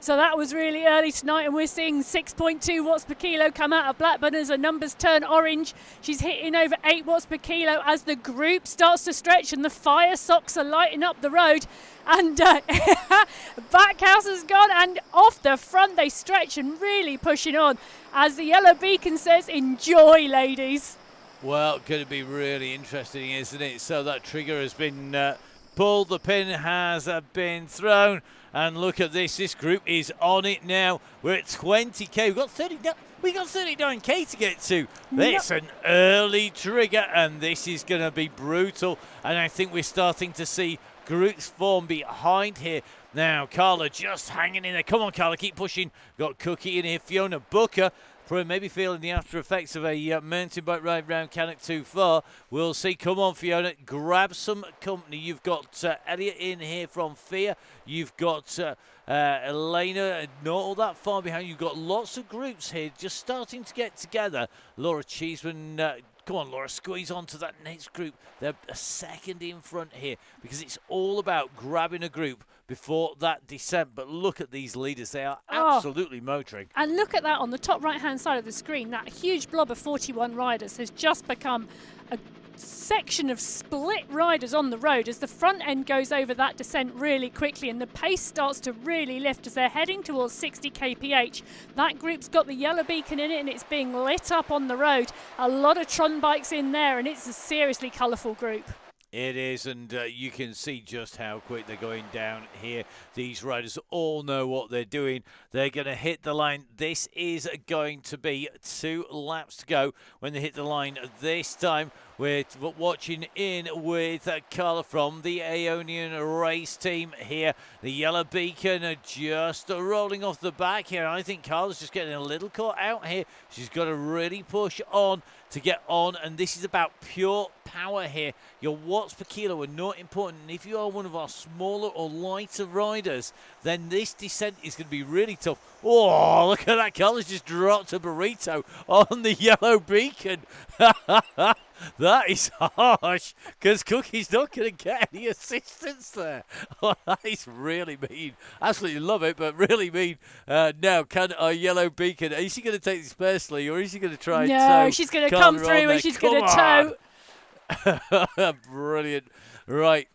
So that was really early tonight, and we're seeing 6.2 watts per kilo come out of Blackburn as her numbers turn orange. She's hitting over 8 watts per kilo as the group starts to stretch and the fire socks are lighting up the road. And Backhouse has gone, and off the front they stretch and really pushing on as the yellow beacon says, enjoy, ladies. Well, going to be really interesting, isn't it? So that trigger has been pulled, the pin has been thrown, and look at this. This group is on it now. We're at 20k. We've got 39k to get to. It's an early trigger, and this is going to be brutal. And I think we're starting to see groups form behind here. Now, Carla just hanging in there. Come on, Carla, keep pushing. Got Cookie in here. Fiona Booker, maybe feeling the after effects of a mountain bike ride round Cannock too far. We'll see. Come on, Fiona. Grab some company. You've got Elliot in here from Fear. You've got Elena, not all that far behind. You've got lots of groups here just starting to get together. Laura Cheeseman, come on, Laura, squeeze onto that next group. They're a second in front here because it's all about grabbing a group before that descent. But look at these leaders. They are absolutely motoring. And look at that on the top right-hand side of the screen. That huge blob of 41 riders has just become a section of split riders on the road as the front end goes over that descent really quickly and the pace starts to really lift as they're heading towards 60 kph. That group's got the yellow beacon in it and it's being lit up on the road. A lot of Tron bikes in there and it's a seriously colourful group. It is, and you can see just how quick they're going down here. These riders all know what they're doing. They're going to hit the line. This is going to be 2 laps to go when they hit the line this time. We're watching in with Carla from the Aeonian race team here. The yellow beacon are just rolling off the back here. I think Carla's just getting a little caught out here. She's got to really push on to get on, and this is about pure power here. Your watts per kilo are not important, and if you are one of our smaller or lighter riders, then this descent is going to be really tough. Oh, look at that. Carla's just dropped a burrito on the yellow beacon. That is harsh, because Cookie's not going to get any assistance there. Oh, that is really mean. Absolutely love it, but really mean. Now, can our yellow beacon, is she going to take this personally, or is she going to try and tow? No, she's going to come through and she's going to tow. Brilliant. Right.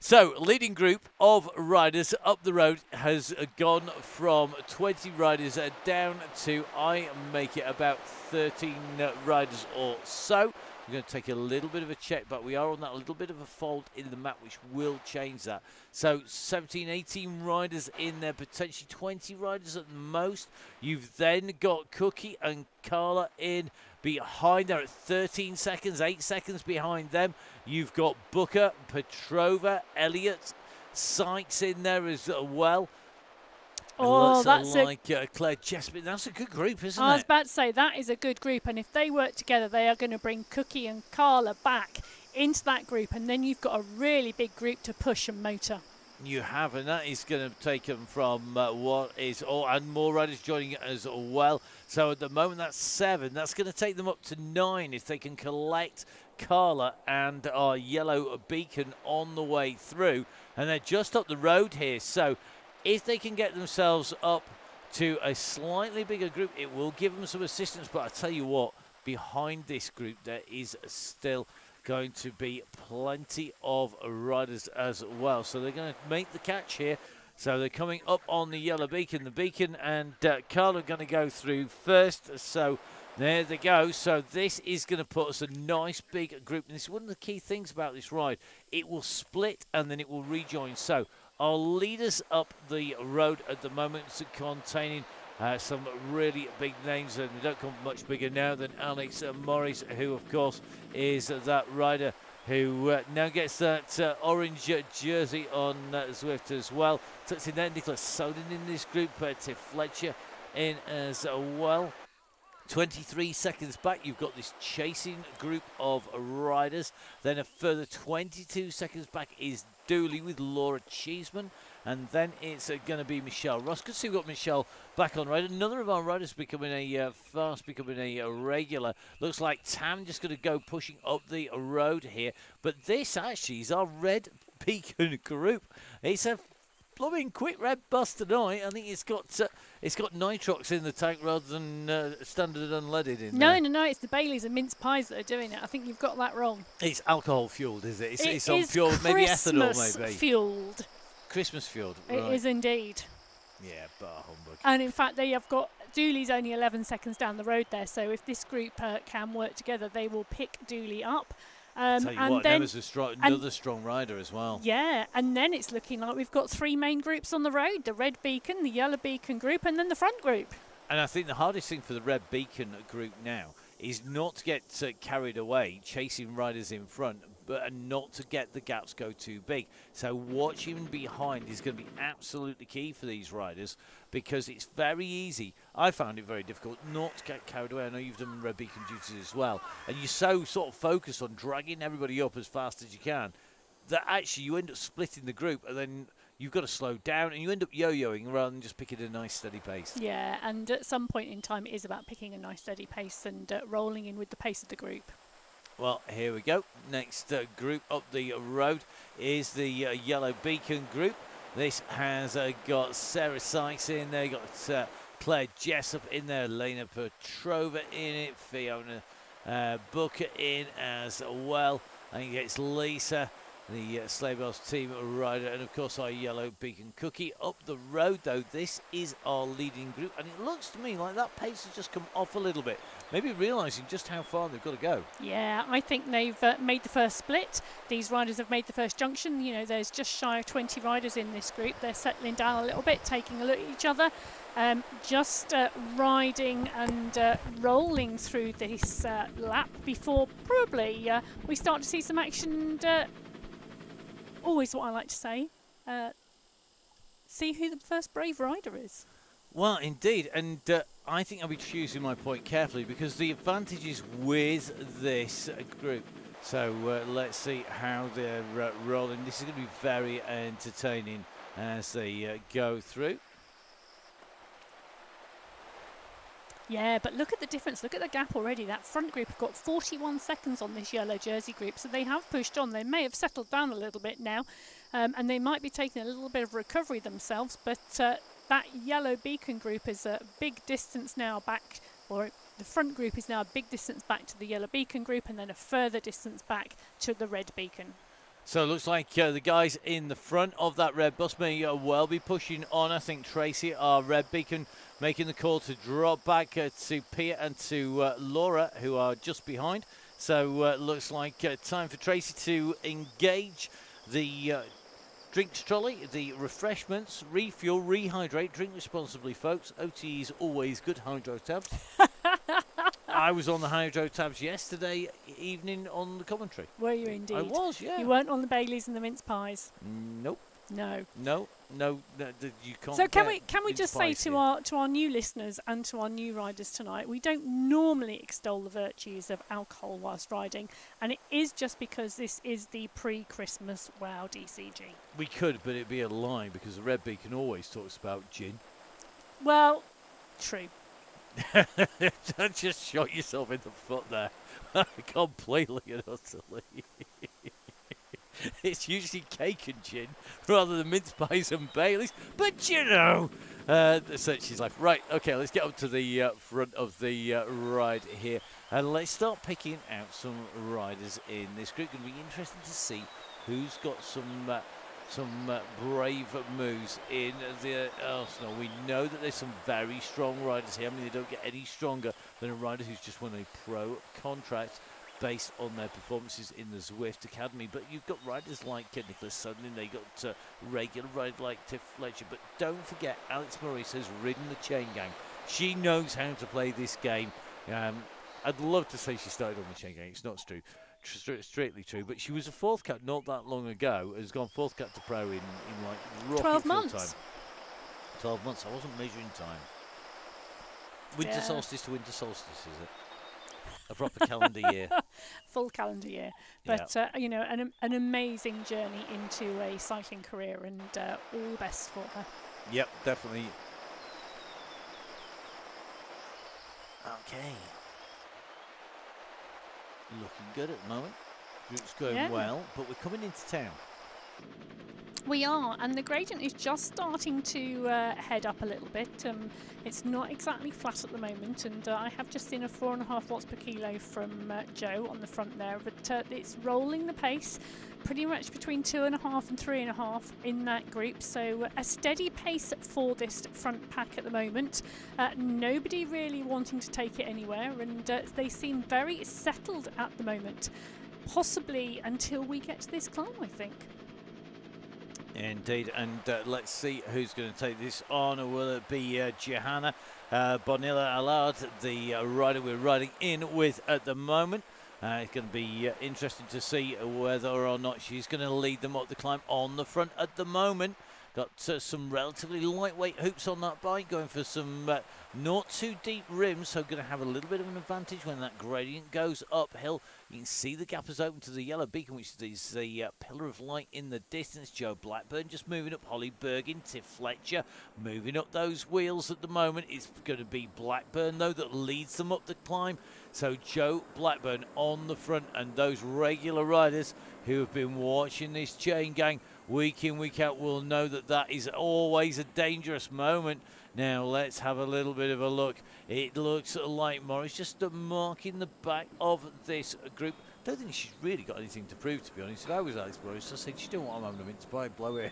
So, leading group of riders up the road has gone from 20 riders down to, I make it about 13 riders or so. We're going to take a little bit of a check, but we are on that little bit of a fold in the map, which will change that. So 17, 18 riders in there, potentially 20 riders at the most. You've then got Cookie and Carla in behind there at 13 seconds, 8 seconds behind them. You've got Booker, Petrova, Elliott, Sykes in there as well. Oh, that's like Claire Chespin. That's a good group, isn't it? I was about to say, that is a good group, and if they work together, they are going to bring Cookie and Carla back into that group, and then you've got a really big group to push and motor. You have, and that is going to take them from what is, and more riders joining as well. So at the moment, that's 7. That's going to take them up to 9 if they can collect Carla and our yellow beacon on the way through. And they're just up the road here, so if they can get themselves up to a slightly bigger group, it will give them some assistance. But I tell you what, behind this group, there is still going to be plenty of riders as well. So they're going to make the catch here. So they're coming up on the yellow beacon. The beacon and Carla are going to go through first. So there they go. So this is going to put us a nice big group. And this is one of the key things about this ride. It will split and then it will rejoin. So our leaders up the road at the moment containing some really big names, and they don't come much bigger now than Alex Morris, who of course is that rider who now gets that orange jersey on Zwift as well. Tucks in there, Nicholas Soden in this group, Tiff Fletcher in as well. 23 seconds back, you've got this chasing group of riders. Then a further 22 seconds back is Dooley with Laura Cheeseman. And then it's going to be Michelle Ross. Good to see we've got Michelle back on ride. Another of our riders becoming a becoming a regular. Looks like Tam just going to go pushing up the road here. But this actually is our red beacon group. It's a blooming quick red bus tonight. I think it's got nitrox in the tank rather than standard unleaded in there. No. It's the Baileys and mince pies that are doing it. I think you've got that wrong. It's alcohol fueled, is it? It It's on is fuel, maybe ethanol, Christmas maybe. fueled. Christmas fueled. It Right. is indeed. Yeah, bar humbug. And in fact, they have got Dooley's only 11 seconds down the road there. So if this group can work together, they will pick Dooley up. Tell you and what, then another strong rider as well. yeah, and then it's looking like we've got 3 main groups on the road: the red beacon, the yellow beacon group, and then the front group. And I think the hardest thing for the red beacon group now is not to get carried away chasing riders in front, but not to get the gaps go too big. So watching behind is going to be absolutely key for these riders, because it's very easy. I found it very difficult not to get carried away. I know you've done red beacon duties as well, and you're so sort of focused on dragging everybody up as fast as you can that actually you end up splitting the group, and then you've got to slow down, and you end up yo-yoing rather than just picking a nice steady pace. Yeah, and at some point in time, it is about picking a nice steady pace and rolling in with the pace of the group. Well, here we go. Next group up the road is the yellow beacon group. This has got Sarah Sykes in there, got Claire Jessup in there, Lena Petrova in it, Fiona Booker in as well. I think it's Lisa, the Sleigh Bells team rider, and of course our yellow beacon cookie. Up the road though, this is our leading group, and it looks to me like that pace has just come off a little bit, maybe realising just how far they've got to go. Yeah, I think they've made the first split. These riders have made the first junction. You know, there's just shy of 20 riders in this group. They're settling down a little bit, taking a look at each other, just riding and rolling through this lap before probably we start to see some action. And, always what I like to say, see who the first brave rider is. Well, indeed, and I think I'll be choosing my point carefully, because the advantage is with this group. So let's see how they're rolling. This is going to be very entertaining as they go through. Yeah, but look at the difference. Look at the gap already. That front group have got 41 seconds on this yellow jersey group, so they have pushed on. They may have settled down a little bit now, and they might be taking a little bit of recovery themselves, but that yellow beacon group is a big distance now back, or the front group is now a big distance back to the yellow beacon group, and then a further distance back to the red beacon. So it looks like the guys in the front of that red bus may well be pushing on. I think Tracy, our red beacon, making the call to drop back to Pia and to Laura, who are just behind. So looks like time for Tracy to engage the drinks trolley, the refreshments, refuel, rehydrate, drink responsibly, folks. OT is always good. Hydro tabs. I was on the hydro tabs yesterday evening on the commentary. Were you indeed? I was, yeah. You weren't on the Baileys and the mince pies? Nope. No. No, you can't. So can we mince just say pies to here. our new listeners and to our new riders tonight, we don't normally extol the virtues of alcohol whilst riding, and it is just because this is the pre-Christmas WOW DCG. We could, but it'd be a lie, because the Red Beacon always talks about gin. Well, true. Don't just shot yourself in the foot there. Completely and utterly. It's usually cake and gin rather than mince pies and Baileys. But you know, so she's like, right, okay, let's get up to the front of the ride here. And let's start picking out some riders in this group. Going to be interesting to see who's got some brave moves in the Arsenal. We know that there's some very strong riders here. I mean, they don't get any stronger than a rider who's just won a pro contract based on their performances in the Zwift Academy. But you've got riders like Nicholas Sudden, they got regular riders like Tiff Fletcher. But don't forget, Alex Maurice has ridden the Chaingang. She knows how to play this game. I'd love to say she started on the Chaingang. It's not true. Strictly true, but she was a fourth cat not that long ago. Has gone fourth cat to pro in like rocket 12 months. Time. 12 months. I wasn't measuring time. Winter solstice to winter solstice, is it? A proper calendar year. Full calendar year. But you know, an amazing journey into a cycling career, and all the best for her. Yep, definitely. Okay. Looking good at the moment. Group's going well, but we're coming into town. We are, and the gradient is just starting to head up a little bit. It's not exactly flat at the moment, and I have just seen a 4.5 watts per kilo from Joe on the front there, but it's rolling the pace pretty much between 2.5 and 3.5 in that group, so a steady pace for this front pack at the moment. Nobody really wanting to take it anywhere, and they seem very settled at the moment, possibly until we get to this climb, I think. Indeed, and let's see who's going to take this on. Will it be Johanna Bonilla Allard, the rider we're riding in with at the moment? It's going to be interesting to see whether or not she's going to lead them up the climb on the front at the moment. Got some relatively lightweight hoops on that bike, going for some not too deep rims, so going to have a little bit of an advantage when that gradient goes uphill. You can see the gap is open to the yellow beacon, which is the pillar of light in the distance. Joe Blackburn just moving up, Holly Bergin, Tiff Fletcher moving up those wheels at the moment. It's going to be Blackburn, though, that leads them up the climb. So Joe Blackburn on the front, and those regular riders who have been watching this Chaingang week in, week out will know that that is always a dangerous moment. Now let's have a little bit of a look. It looks like Morris just marking the back of this group. Don't think she's really got anything to prove, to be honest. If I was Alex Morris, I said, you don't want I'm having a mince pie, blow it.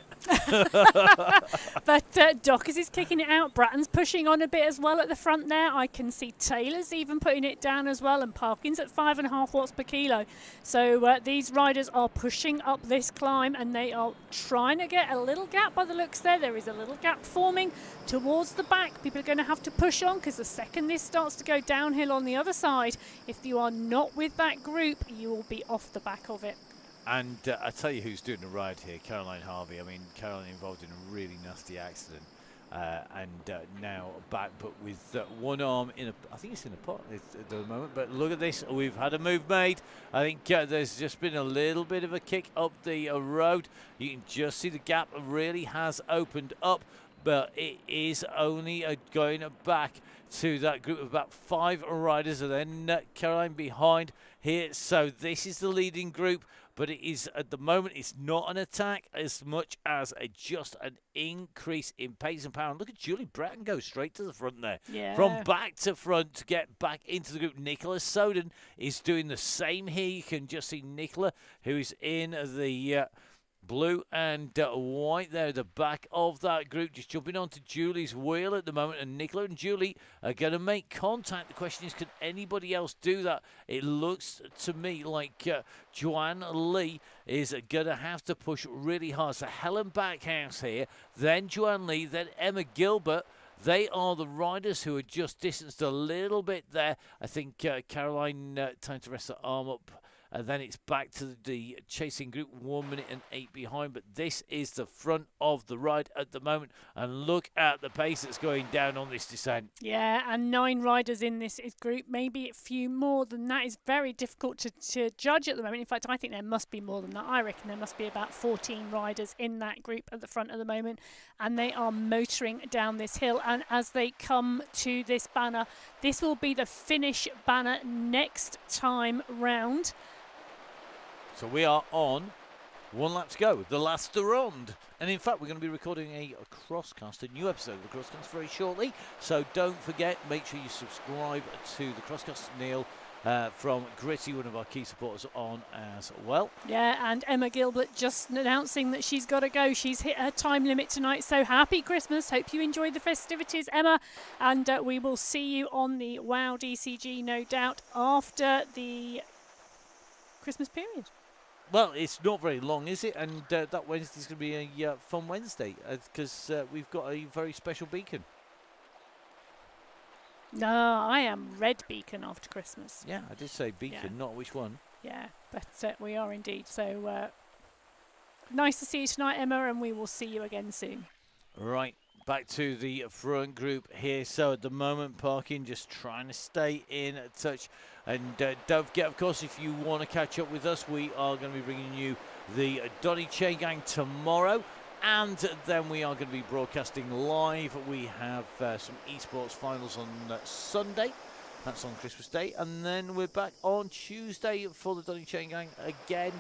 But Dockers is kicking it out. Bratton's pushing on a bit as well at the front there. I can see Taylor's even putting it down as well, and Parkins at 5.5 watts per kilo. So these riders are pushing up this climb, and they are trying to get a little gap by the looks there. There is a little gap forming towards the back. People are going to have to push on, because the second this starts to go downhill on the other side, if you are not with that group, you will be off the back of it. And I tell you who's doing the ride here, Caroline Harvey. I mean, Caroline involved in a really nasty accident, and now back, but with one arm in a, I think it's in a pot at the moment. But look at this, we've had a move made. I think there's just been a little bit of a kick up the road. You can just see the gap really has opened up, but it is only going back to that group of about 5 riders, and then Caroline behind here. So this is the leading group, but it is at the moment, it's not an attack as much as just an increase in pace and power. And look at Julie Bratton go straight to the front there. Yeah. From back to front to get back into the group. Nicola Soden is doing the same here. You can just see Nicola, who is in the blue and white there at the back of that group, just jumping onto Julie's wheel at the moment, and Nicola and Julie are going to make contact. The question is, can anybody else do that? It looks to me like Joanne Lee is going to have to push really hard. So Helen Backhouse here, then Joanne Lee, then Emma Gilbert. They are the riders who are just distanced a little bit there. I think Caroline, time to rest her arm up. And then it's back to the chasing group, 1 minute and 8 behind. But this is the front of the ride at the moment. And look at the pace that's going down on this descent. Yeah, and 9 riders in this group. Maybe a few more than that. Is very difficult to judge at the moment. In fact, I think there must be more than that. I reckon there must be about 14 riders in that group at the front at the moment. And they are motoring down this hill. And as they come to this banner, this will be the finish banner next time round. So we are on 1 lap to go, the last round. And in fact, we're going to be recording a Crosscast, a new episode of the Crosscast very shortly. So don't forget, make sure you subscribe to the Crosscast. Neil from Gritty, one of our key supporters, on as well. Yeah, and Emma Gilbert just announcing that she's got to go. She's hit her time limit tonight. So happy Christmas. Hope you enjoyed the festivities, Emma. And we will see you on the WOW DCG, no doubt, after the Christmas period. Well, it's not very long, is it? And that Wednesday's going to be a fun Wednesday, because we've got a very special beacon. No, I am red beacon after Christmas. Yeah, I did say beacon, not which one. Yeah, but we are indeed. So nice to see you tonight, Emma, and we will see you again soon. Right, back to the front group here. So at the moment, Parkin just trying to stay in touch. And don't forget, of course, if you want to catch up with us, we are going to be bringing you the Donny Chaingang tomorrow. And then we are going to be broadcasting live. We have some esports finals on Sunday. That's on Christmas Day. And then we're back on Tuesday for the Donny Chaingang again.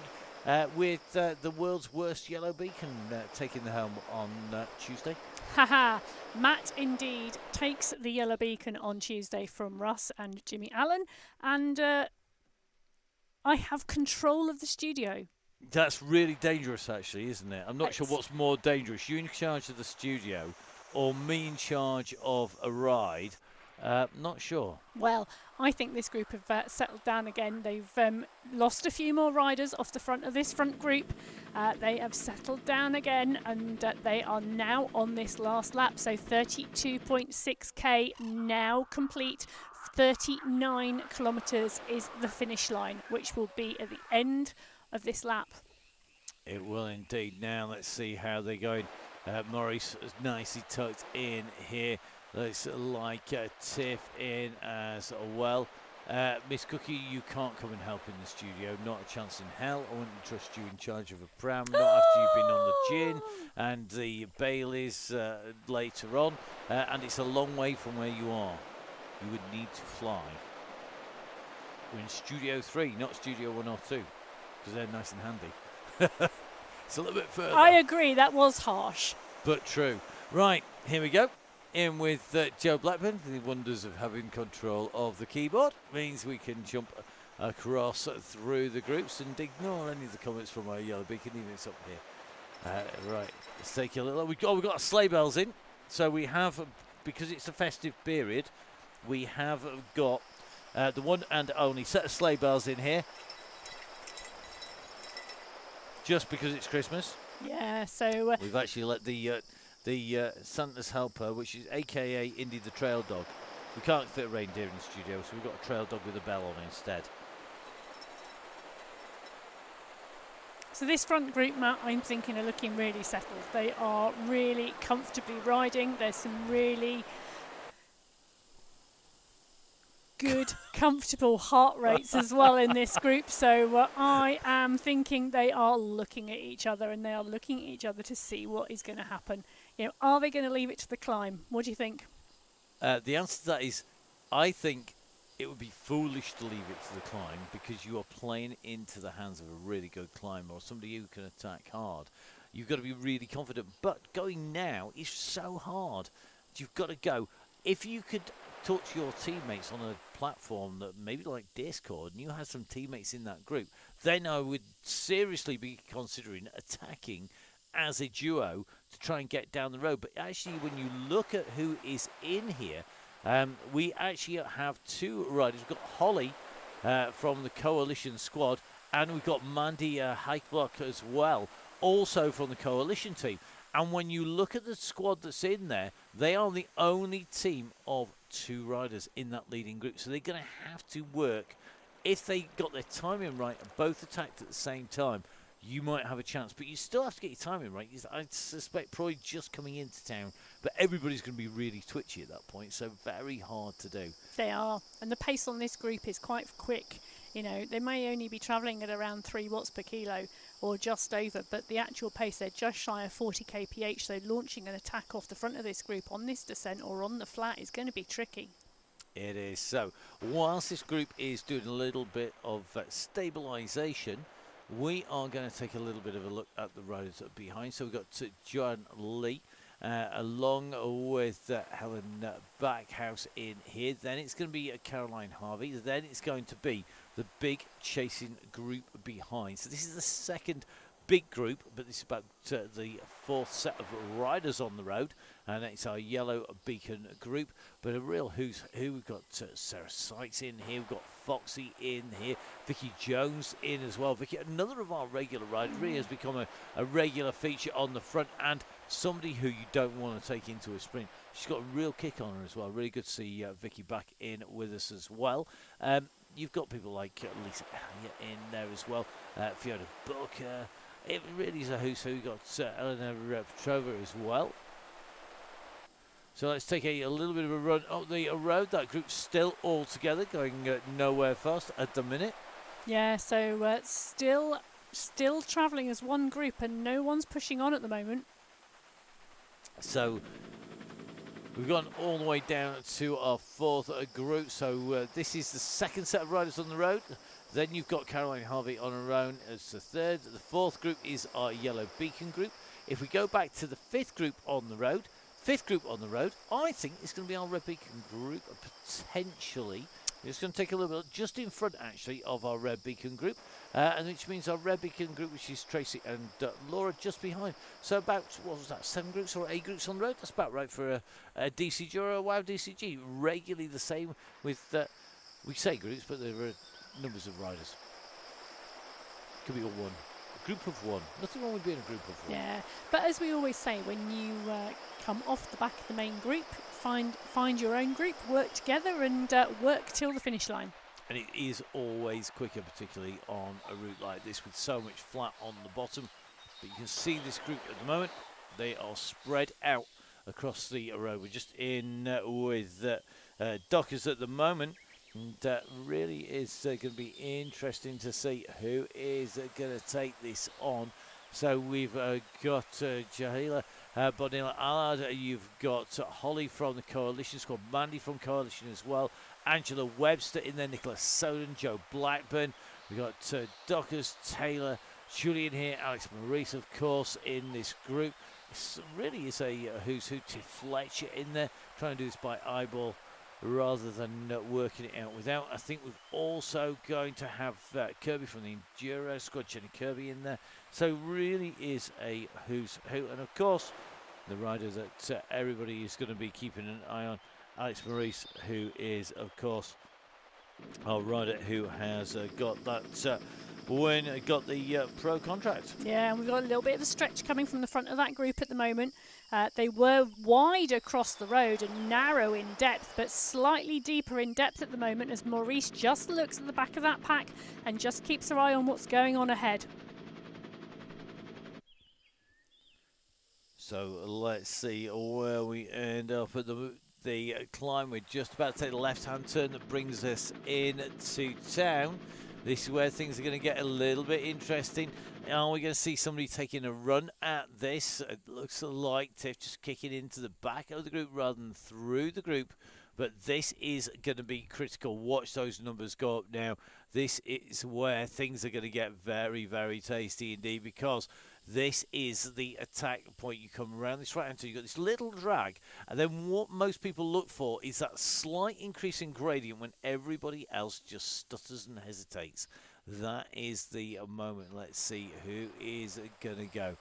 with the world's worst yellow beacon taking the helm on Tuesday. Haha, Matt indeed takes the yellow beacon on Tuesday from Russ and Jimmy Allen, and I have control of the studio. That's really dangerous, actually, isn't it? I'm not sure It's- what's more dangerous, you in charge of the studio or me in charge of a ride. Not sure. Well, I think this group have settled down again. They've lost a few more riders off the front of this front group. They have settled down again, and they are now on this last lap. So 32.6k now complete. 39 kilometres is the finish line, which will be at the end of this lap. It will indeed. Now let's see how they're going. Maurice is nicely tucked in here. Looks like Tiff in as well. Miss Cookie, you can't come and help in the studio. Not a chance in hell. I wouldn't trust you in charge of a pram. Not after you've been on the gin and the Baileys later on. And it's a long way from where you are. You would need to fly. We're in Studio 3, not Studio 1 or 2, because they're nice and handy. It's a little bit further. I agree, that was harsh. But true. Right, here we go. In with Joe Blackburn. The wonders of having control of the keyboard means we can jump across through the groups and ignore any of the comments from our yellow beacon, even if it's up here. Right, let's take a little. We've got sleigh bells in. So we have, because it's a festive period, we have got the one and only set of sleigh bells in here. Just because it's Christmas. Yeah, so We've actually let the Santa's helper, which is AKA Indy the trail dog. We can't fit a reindeer in the studio, so we've got a trail dog with a bell on instead. So this front group, Matt, I'm thinking are looking really settled. They are really comfortably riding. There's some really good, comfortable heart rates as well in this group. So I am thinking they are looking at each other, and they are looking at each other to see what is going to happen. You know, are they going to leave it to the climb? What do you think? The answer to that is, I think it would be foolish to leave it to the climb, because you are playing into the hands of a really good climber or somebody who can attack hard. You've got to be really confident. But going now is so hard. You've got to go. If you could talk to your teammates on a platform that maybe like Discord, and you had some teammates in that group, then I would seriously be considering attacking as a duo to try and get down the road. But actually, when you look at who is in here, we actually have two riders. We've got Holly from the Coalition squad, and we've got Mandy Heikblock as well, also from the Coalition team. And when you look at the squad that's in there, they are the only team of two riders in that leading group. So they're going to have to work. If they got their timing right and both attacked at the same time, you might have a chance. But you still have to get your timing right. I suspect probably just coming into town. But everybody's going to be really twitchy at that point. So very hard to do. They are. And the pace on this group is quite quick. You know, they may only be travelling at around 3 watts per kilo or just over, but the actual pace, they're just shy of 40 kph, so launching an attack off the front of this group on this descent or on the flat is going to be tricky. It is. So, whilst this group is doing a little bit of stabilisation, we are going to take a little bit of a look at the riders that are behind. So we've got John Lee, along with Helen Backhouse in here. Then it's going to be Caroline Harvey. Then it's going to be the big chasing group behind. So this is the second big group, but this is about the fourth set of riders on the road, and it's our yellow beacon group. But a real who's who. We've got Sarah Sykes in here, we've got Foxy in here, Vicky Jones in as well. Vicky, another of our regular riders, really has become a regular feature on the front, and somebody who you don't want to take into a sprint. She's got a real kick on her as well. Really good to see Vicky back in with us as well. You've got people like Lisa Elliott in there as well, Fiona Booker. It really is a who's who. You've got Eleanor Petrova as well. So let's take a little bit of a run up the road. That group's still all together, going nowhere fast at the minute. Yeah, so still travelling as one group, and no one's pushing on at the moment. So we've gone all the way down to our fourth group. So this is the second set of riders on the road. Then you've got Caroline Harvey on her own as the third. The fourth group is our Yellow Beacon group. If we go back to the fifth group on the road, I think it's going to be our Red Beacon group, potentially. It's going to take a little bit, just in front, actually, of our Red Beacon group, and which means our Red Beacon group, which is Tracy and Laura, just behind. So about, what was that, 7 groups or 8 groups on the road? That's about right for a DCG or a WoW DCG. Regularly the same with, we say groups, but there are numbers of riders. Could be all one. A group of one. Nothing wrong with being a group of one. Yeah, but as we always say, when you come off the back of the main group, find your own group, work together, and work till the finish line. And it is always quicker, particularly on a route like this with so much flat on the bottom. But you can see this group at the moment. They are spread out across the road. We're just in with Dockers at the moment. And really is going to be interesting to see who is going to take this on. So we've got Jahila Bonilla Allard, you've got Holly from the Coalition Squad, Mandy from Coalition as well, Angela Webster in there, Nicola Soden, Joe Blackburn. We've got Dockers, Taylor, Julian here, Alex Maurice, of course, in this group. It really is a who's who. Tiff Fletcher in there, trying to do this by eyeball rather than working it out without. I think we're also going to have Kirby from the Enduro Squad, Jenny Kirby in there. So really is a who's who. And of course, the rider that everybody is going to be keeping an eye on, Alex Maurice, who is, of course, our rider who has got that win, got the pro contract. Yeah, and we've got a little bit of a stretch coming from the front of that group at the moment. They were wide across the road and narrow in depth, but slightly deeper in depth at the moment as Maurice just looks at the back of that pack and just keeps her eye on what's going on ahead. So let's see where we end up at the climb. We're just about to take the left-hand turn that brings us into town. This is where things are going to get a little bit interesting. Are we going to see somebody taking a run at this? It looks like Tiff just kicking into the back of the group rather than through the group. But this is going to be critical. Watch those numbers go up now. This is where things are going to get very, very tasty indeed, because this is the attack point. You come around this right hand turn, you've got this little drag, and then what most people look for is that slight increase in gradient when everybody else just stutters and hesitates. That is the moment. Let's see who is going to go.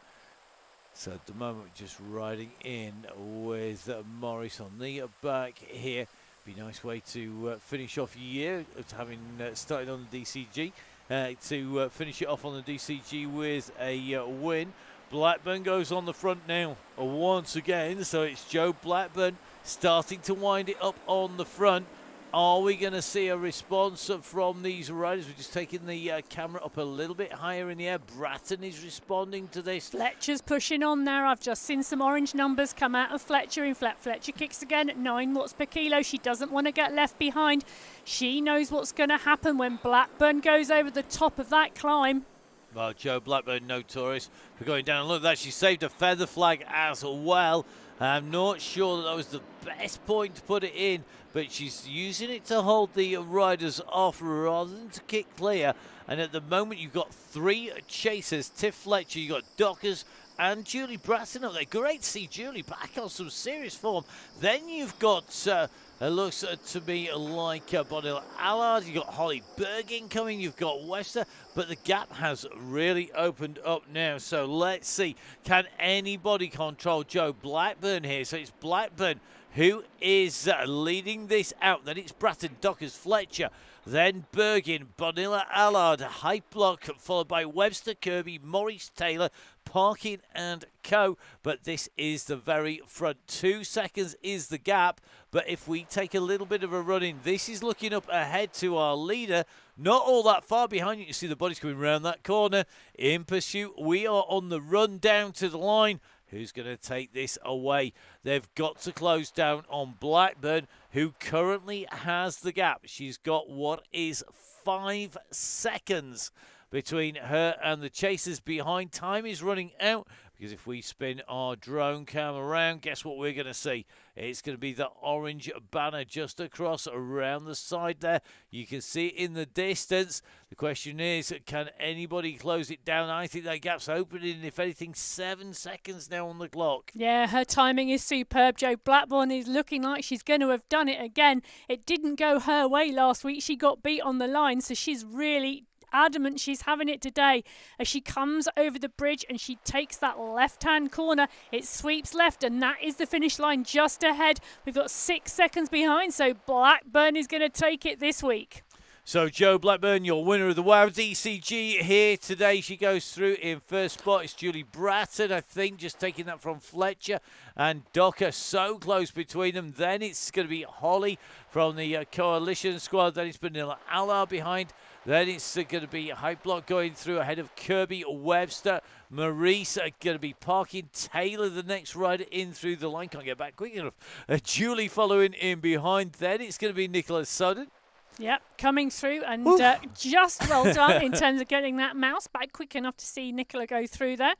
So at the moment, we're just riding in with Morris on the back here. Be a nice way to finish off your year, having started on the DCG. To finish it off on the DCG with a win. Blackburn goes on the front now once again. So it's Joe Blackburn starting to wind it up on the front. Are we going to see a response from these riders? We're just taking the camera up a little bit higher in the air. Bratton is responding to this. Fletcher's pushing on there. I've just seen some orange numbers come out of Fletcher. In fact, Fletcher kicks again at 9 watts per kilo. She doesn't want to get left behind. She knows what's going to happen when Blackburn goes over the top of that climb. Well, Joe Blackburn, notorious for going down. Look at that, she saved a feather flag as well. I'm not sure that was the best point to put it in, but she's using it to hold the riders off rather than to kick clear. And at the moment, you've got 3 chasers. Tiff Fletcher, you've got Dockers and Julie Bratton up there. Great to see Julie back on some serious form. Then you've got, it looks to me like Bonilla Allard. You've got Holly Bergin coming. You've got Wester. But the gap has really opened up now. So let's see. Can anybody control Joe Blackburn here? So it's Blackburn who is leading this out. Then it's Bratton, Dockers, Fletcher. Then Bergin, Bonilla Allard, Hype Block, followed by Webster, Kirby, Maurice Taylor, Parkin and Co. But this is the very front. 2 seconds is the gap. But if we take a little bit of a run in, this is looking up ahead to our leader. Not all that far behind. You can see the bodies coming around that corner. In pursuit, we are on the run down to the line. Who's going to take this away? They've got to close down on Blackburn, who currently has the gap. She's got what is 5 seconds. between her and the chasers behind. Time is running out because if we spin our drone cam around, guess what we're going to see? It's going to be the orange banner just across around the side there. You can see it in the distance. The question is, can anybody close it down? I think that gap's opening. If anything, 7 seconds now on the clock. Yeah, her timing is superb. Jo Blackburn is looking like she's going to have done it again. It didn't go her way last week. She got beat on the line, so she's really adamant she's having it today. As she comes over the bridge and she takes that left-hand corner, it sweeps left, and that is the finish line just ahead. We've got 6 seconds behind, so Blackburn is going to take it this week. So Jo Blackburn, your winner of the WOW DCG here today. She goes through in first spot. It's Julie Bratton, I think, just taking that from Fletcher and Docker. So close between them. Then it's going to be Holly from the Coalition squad. Then it's Vanilla Allard behind. Then it's going to be Hype Block going through ahead of Kirby Webster. Maurice going to be parking. Taylor, the next rider in through the line. Can't get back quick enough. Julie following in behind. Then it's going to be Nicola Sudden. Yep, coming through, and just well done in terms of getting that mouse back quick enough to see Nicola go through there.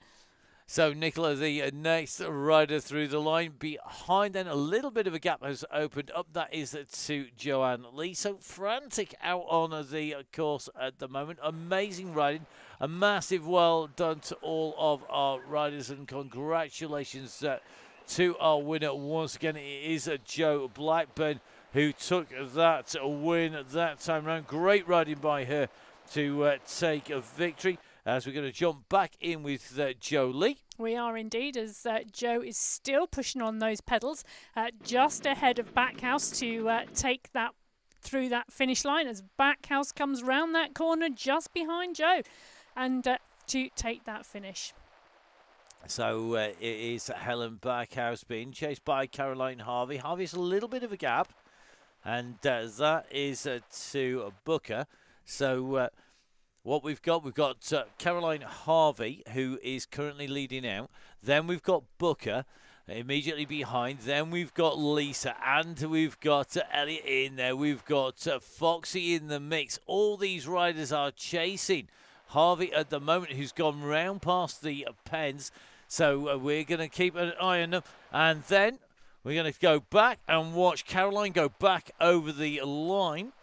So Nicola, the next rider through the line. Behind then, a little bit of a gap has opened up. That is to Joanne Lee. So frantic out on the course at the moment. Amazing riding. A massive well done to all of our riders, and congratulations to our winner. Once again, it is Jo Blackburn who took that win that time round. Great riding by her to take a victory. As we're going to jump back in with Jolie. We are indeed, as Jo is still pushing on those pedals, just ahead of Backhouse to take that through that finish line as Backhouse comes round that corner just behind Jo and to take that finish. So it is Helen Backhouse being chased by Caroline Harvey. Harvey's a little bit of a gap, and that is to Booker. So what we've got Caroline Harvey, who is currently leading out. Then we've got Booker immediately behind. Then we've got Lisa, and we've got Elliot in there. We've got Foxy in the mix. All these riders are chasing Harvey at the moment, who's gone round past the pens. So we're going to keep an eye on them. And then we're going to go back and watch Caroline go back over the line.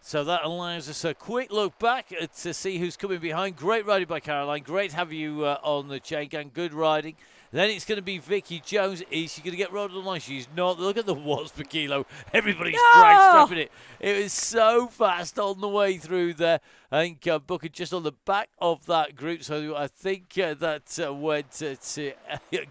So that allows us a quick look back to see who's coming behind. Great riding by Caroline. Great to have you on the Chaingang. Good riding. Then it's going to be Vicky Jones. Is she going to get rolled on the line? She's not. Look at the watts per kilo. Everybody's drag strapping it. It was so fast on the way through there. I think Booker just on the back of that group. So I think that went to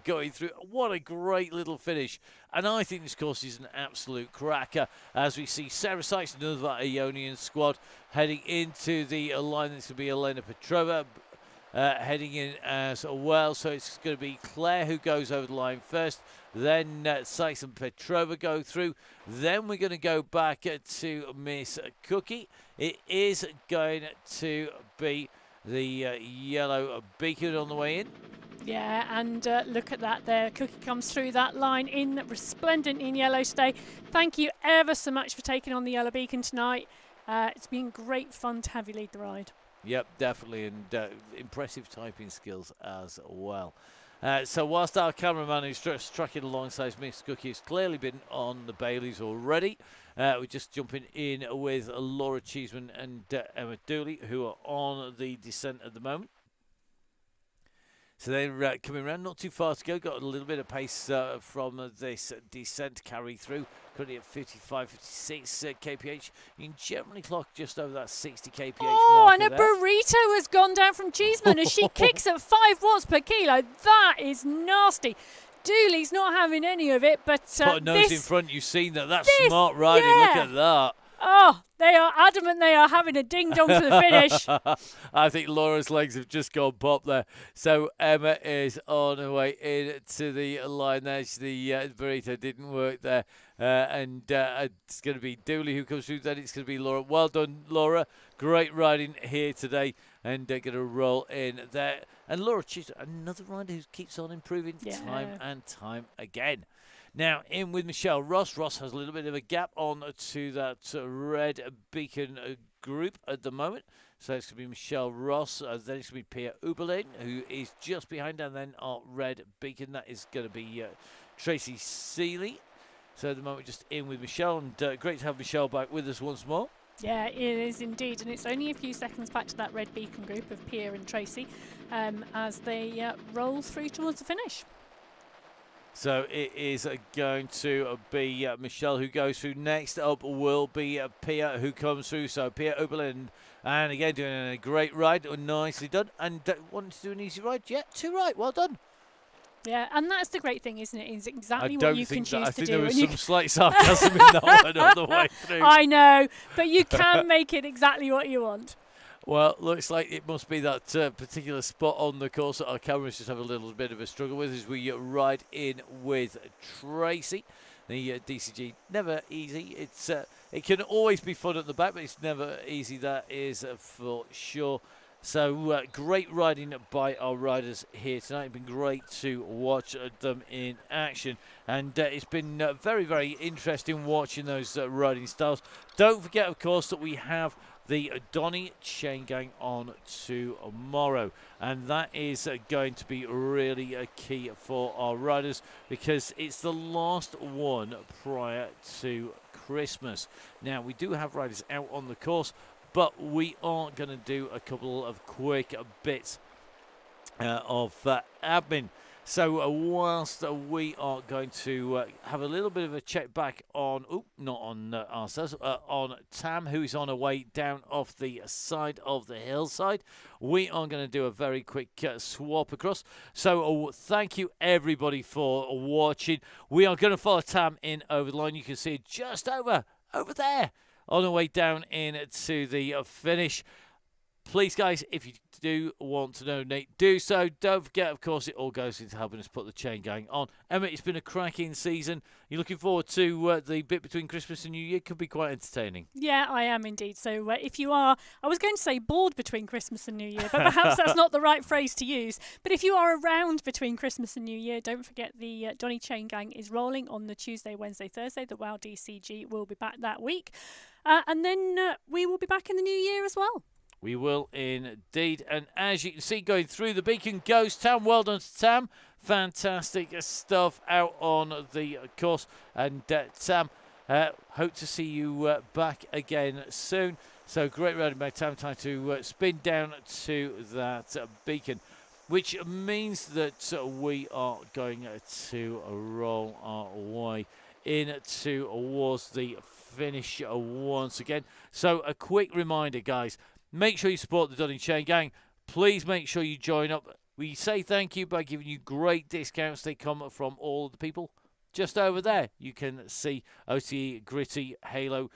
going through. What a great little finish. And I think this course is an absolute cracker as we see Sarah Sykes, another of that Ionian squad, heading into the line. This will be Elena Petrova heading in as well. So it's going to be Claire who goes over the line first. Then Sykes and Petrova go through. Then we're going to go back to Miss Cookie. It is going to be the yellow beacon on the way in. Yeah, and look at that there. Cookie comes through that line in resplendent in yellow today. Thank you ever so much for taking on the yellow beacon tonight. It's been great fun to have you lead the ride. Yep, definitely, and impressive typing skills as well. So whilst our cameraman who's tracking alongside Miss Cookie has clearly been on the Baileys already, we're just jumping in with Laura Cheeseman and Emma Dooley, who are on the descent at the moment. So they're coming around, not too far to go. Got a little bit of pace from this descent carry through. Currently at 55, 56 kph. You can generally clock just over that 60 kph Oh, and a there. burrito has gone down from Cheeseman as she kicks at 5 watts per kilo. That is nasty. Dooley's not having any of it, but Got a nose in front. You've seen that. That's this, smart riding. yeah. Look at that. Oh, they are adamant they are having a ding-dong to the finish. I think Laura's legs have just gone pop there. So Emma is on her way into the line there. The burrito didn't work there. And it's going to be Dooley who comes through. Then it's going to be Laura. Well done, Laura. Great riding here today. And going to roll in there. And Laura, she's another rider who keeps on improving time and time again. Now, in with Michelle Ross. Ross has a little bit of a gap on to that red beacon group at the moment. So it's going to be Michelle Ross. Then it's going to be Pia Uberlin, who is just behind. And then our red beacon, that is going to be Tracy Seeley. So at the moment, just in with Michelle. And great to have Michelle back with us once more. Yeah, it is indeed, and it's only a few seconds back to that red beacon group of Pia and Tracy as they roll through towards the finish. So it is going to be Michelle who goes through. Next up will be Pia who comes through. So Pia Oberlin, and again doing a great ride, nicely done. And wanting to do an easy ride, yeah, 2 right, well done. Yeah, and that's the great thing, isn't it? Is exactly I what you can choose to do. I think there was some slight sarcasm in that one on the way through. I know, but you can make it exactly what you want. Well, looks like it must be that particular spot on the course that our cameras just have a little bit of a struggle with as we ride in with Tracy. The DCG, never easy. It can always be fun at the back, but it's never easy, that is for sure. So great riding by our riders here tonight. It's been great to watch them in action. And it's been very, very interesting watching those riding styles. Don't forget, of course, that we have the Donny Chaingang on tomorrow. And that is going to be really key for our riders because it's the last one prior to Christmas. Now, we do have riders out on the course, but we are going to do a couple of quick bits of admin. So whilst we are going to have a little bit of a check back on, not on ourselves, on Tam, who is on her way down off the side of the hillside, we are going to do a very quick swap across. So thank you everybody for watching. We are going to follow Tam in over the line. You can see it just over there, on the way down into the finish. Please, guys, if you do want to donate, do so. Don't forget, of course, it all goes into helping us put the Chaingang on. Emma, it's been a cracking season. You're looking forward to the bit between Christmas and New Year. Could be quite entertaining. Yeah, I am indeed. So if you are, I was going to say bored between Christmas and New Year, but perhaps that's not the right phrase to use. But if you are around between Christmas and New Year, don't forget the Donny Chaingang is rolling on the Tuesday, Wednesday, Thursday. The WOW DCG will be back that week. And then we will be back in the new year as well. We will indeed. And as you can see, going through the beacon goes Tam. Well done to Tam. Fantastic stuff out on the course. And Tam, hope to see you back again soon. So great riding by Tam. Time to spin down to that beacon, which means that we are going to roll our way in towards the finish once again. So a quick reminder, guys. Make sure you support the Donny Chaingang. Please make sure you join up. We say thank you by giving you great discounts. They come from all of the people just over there. You can see OTE, Gritty, Halo,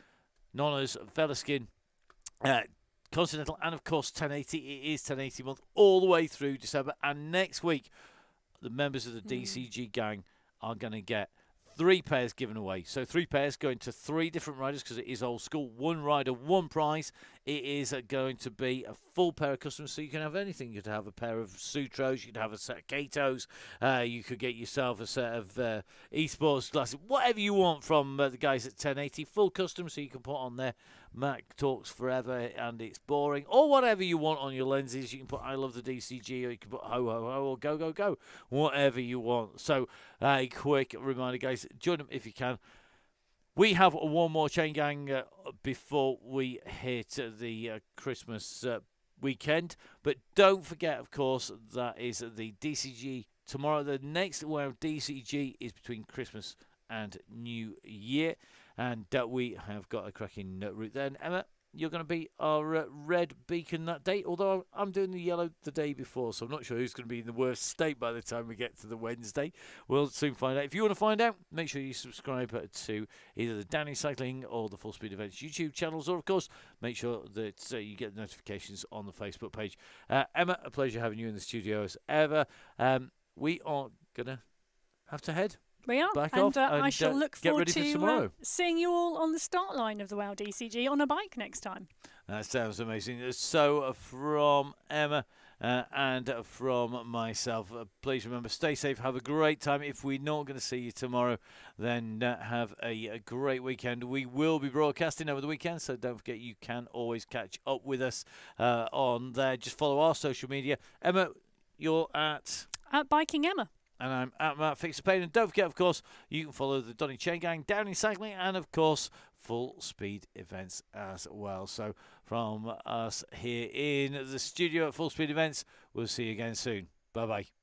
Nonnas, Velaskin, Continental, and of course 1080. It is 1080 month all the way through December. And next week, the members of the DCG gang are going to get 3 pairs given away. So 3 pairs going to 3 different riders because it is old school. 1 rider, 1 prize. It is going to be a full pair of customers, so you can have anything. You could have a pair of Sutros, you could have a set of Katos, you could get yourself a set of esports glasses, whatever you want from the guys at 1080. Full custom, so you can put on there Mac talks forever and it's boring, or whatever you want on your lenses. You can put I love the DCG, or you can put ho ho ho, or go go go, whatever you want. So a quick reminder, guys, join them if you can. We have one more Chaingang before we hit the Christmas weekend. But don't forget, of course, that is the DCG tomorrow. The next WOW DCG is between Christmas and New Year. And we have got a cracking route there. And Emma, you're going to be our red beacon that day, although I'm doing the yellow the day before, so I'm not sure who's going to be in the worst state by the time we get to the Wednesday. We'll soon find out. If you want to find out, make sure you subscribe to either the Danny Cycling or the Full Speed Events YouTube channels, or of course make sure that you get the notifications on the Facebook page. Emma, a pleasure having you in the studio as ever. We are going to have to head. We are, back and off I shall look forward to seeing you all on the start line of the WOW DCG on a bike next time. That sounds amazing. So from Emma and from myself, please remember, stay safe, have a great time. If we're not going to see you tomorrow, then have a great weekend. We will be broadcasting over the weekend, so don't forget you can always catch up with us on there. Just follow our social media. Emma, you're at Biking Emma. And I'm at Matt Fixer Payne. And don't forget, of course, you can follow the Donny Chaingang, Down in Cycling, and, of course, Full Speed Events as well. So from us here in the studio at Full Speed Events, we'll see you again soon. Bye-bye.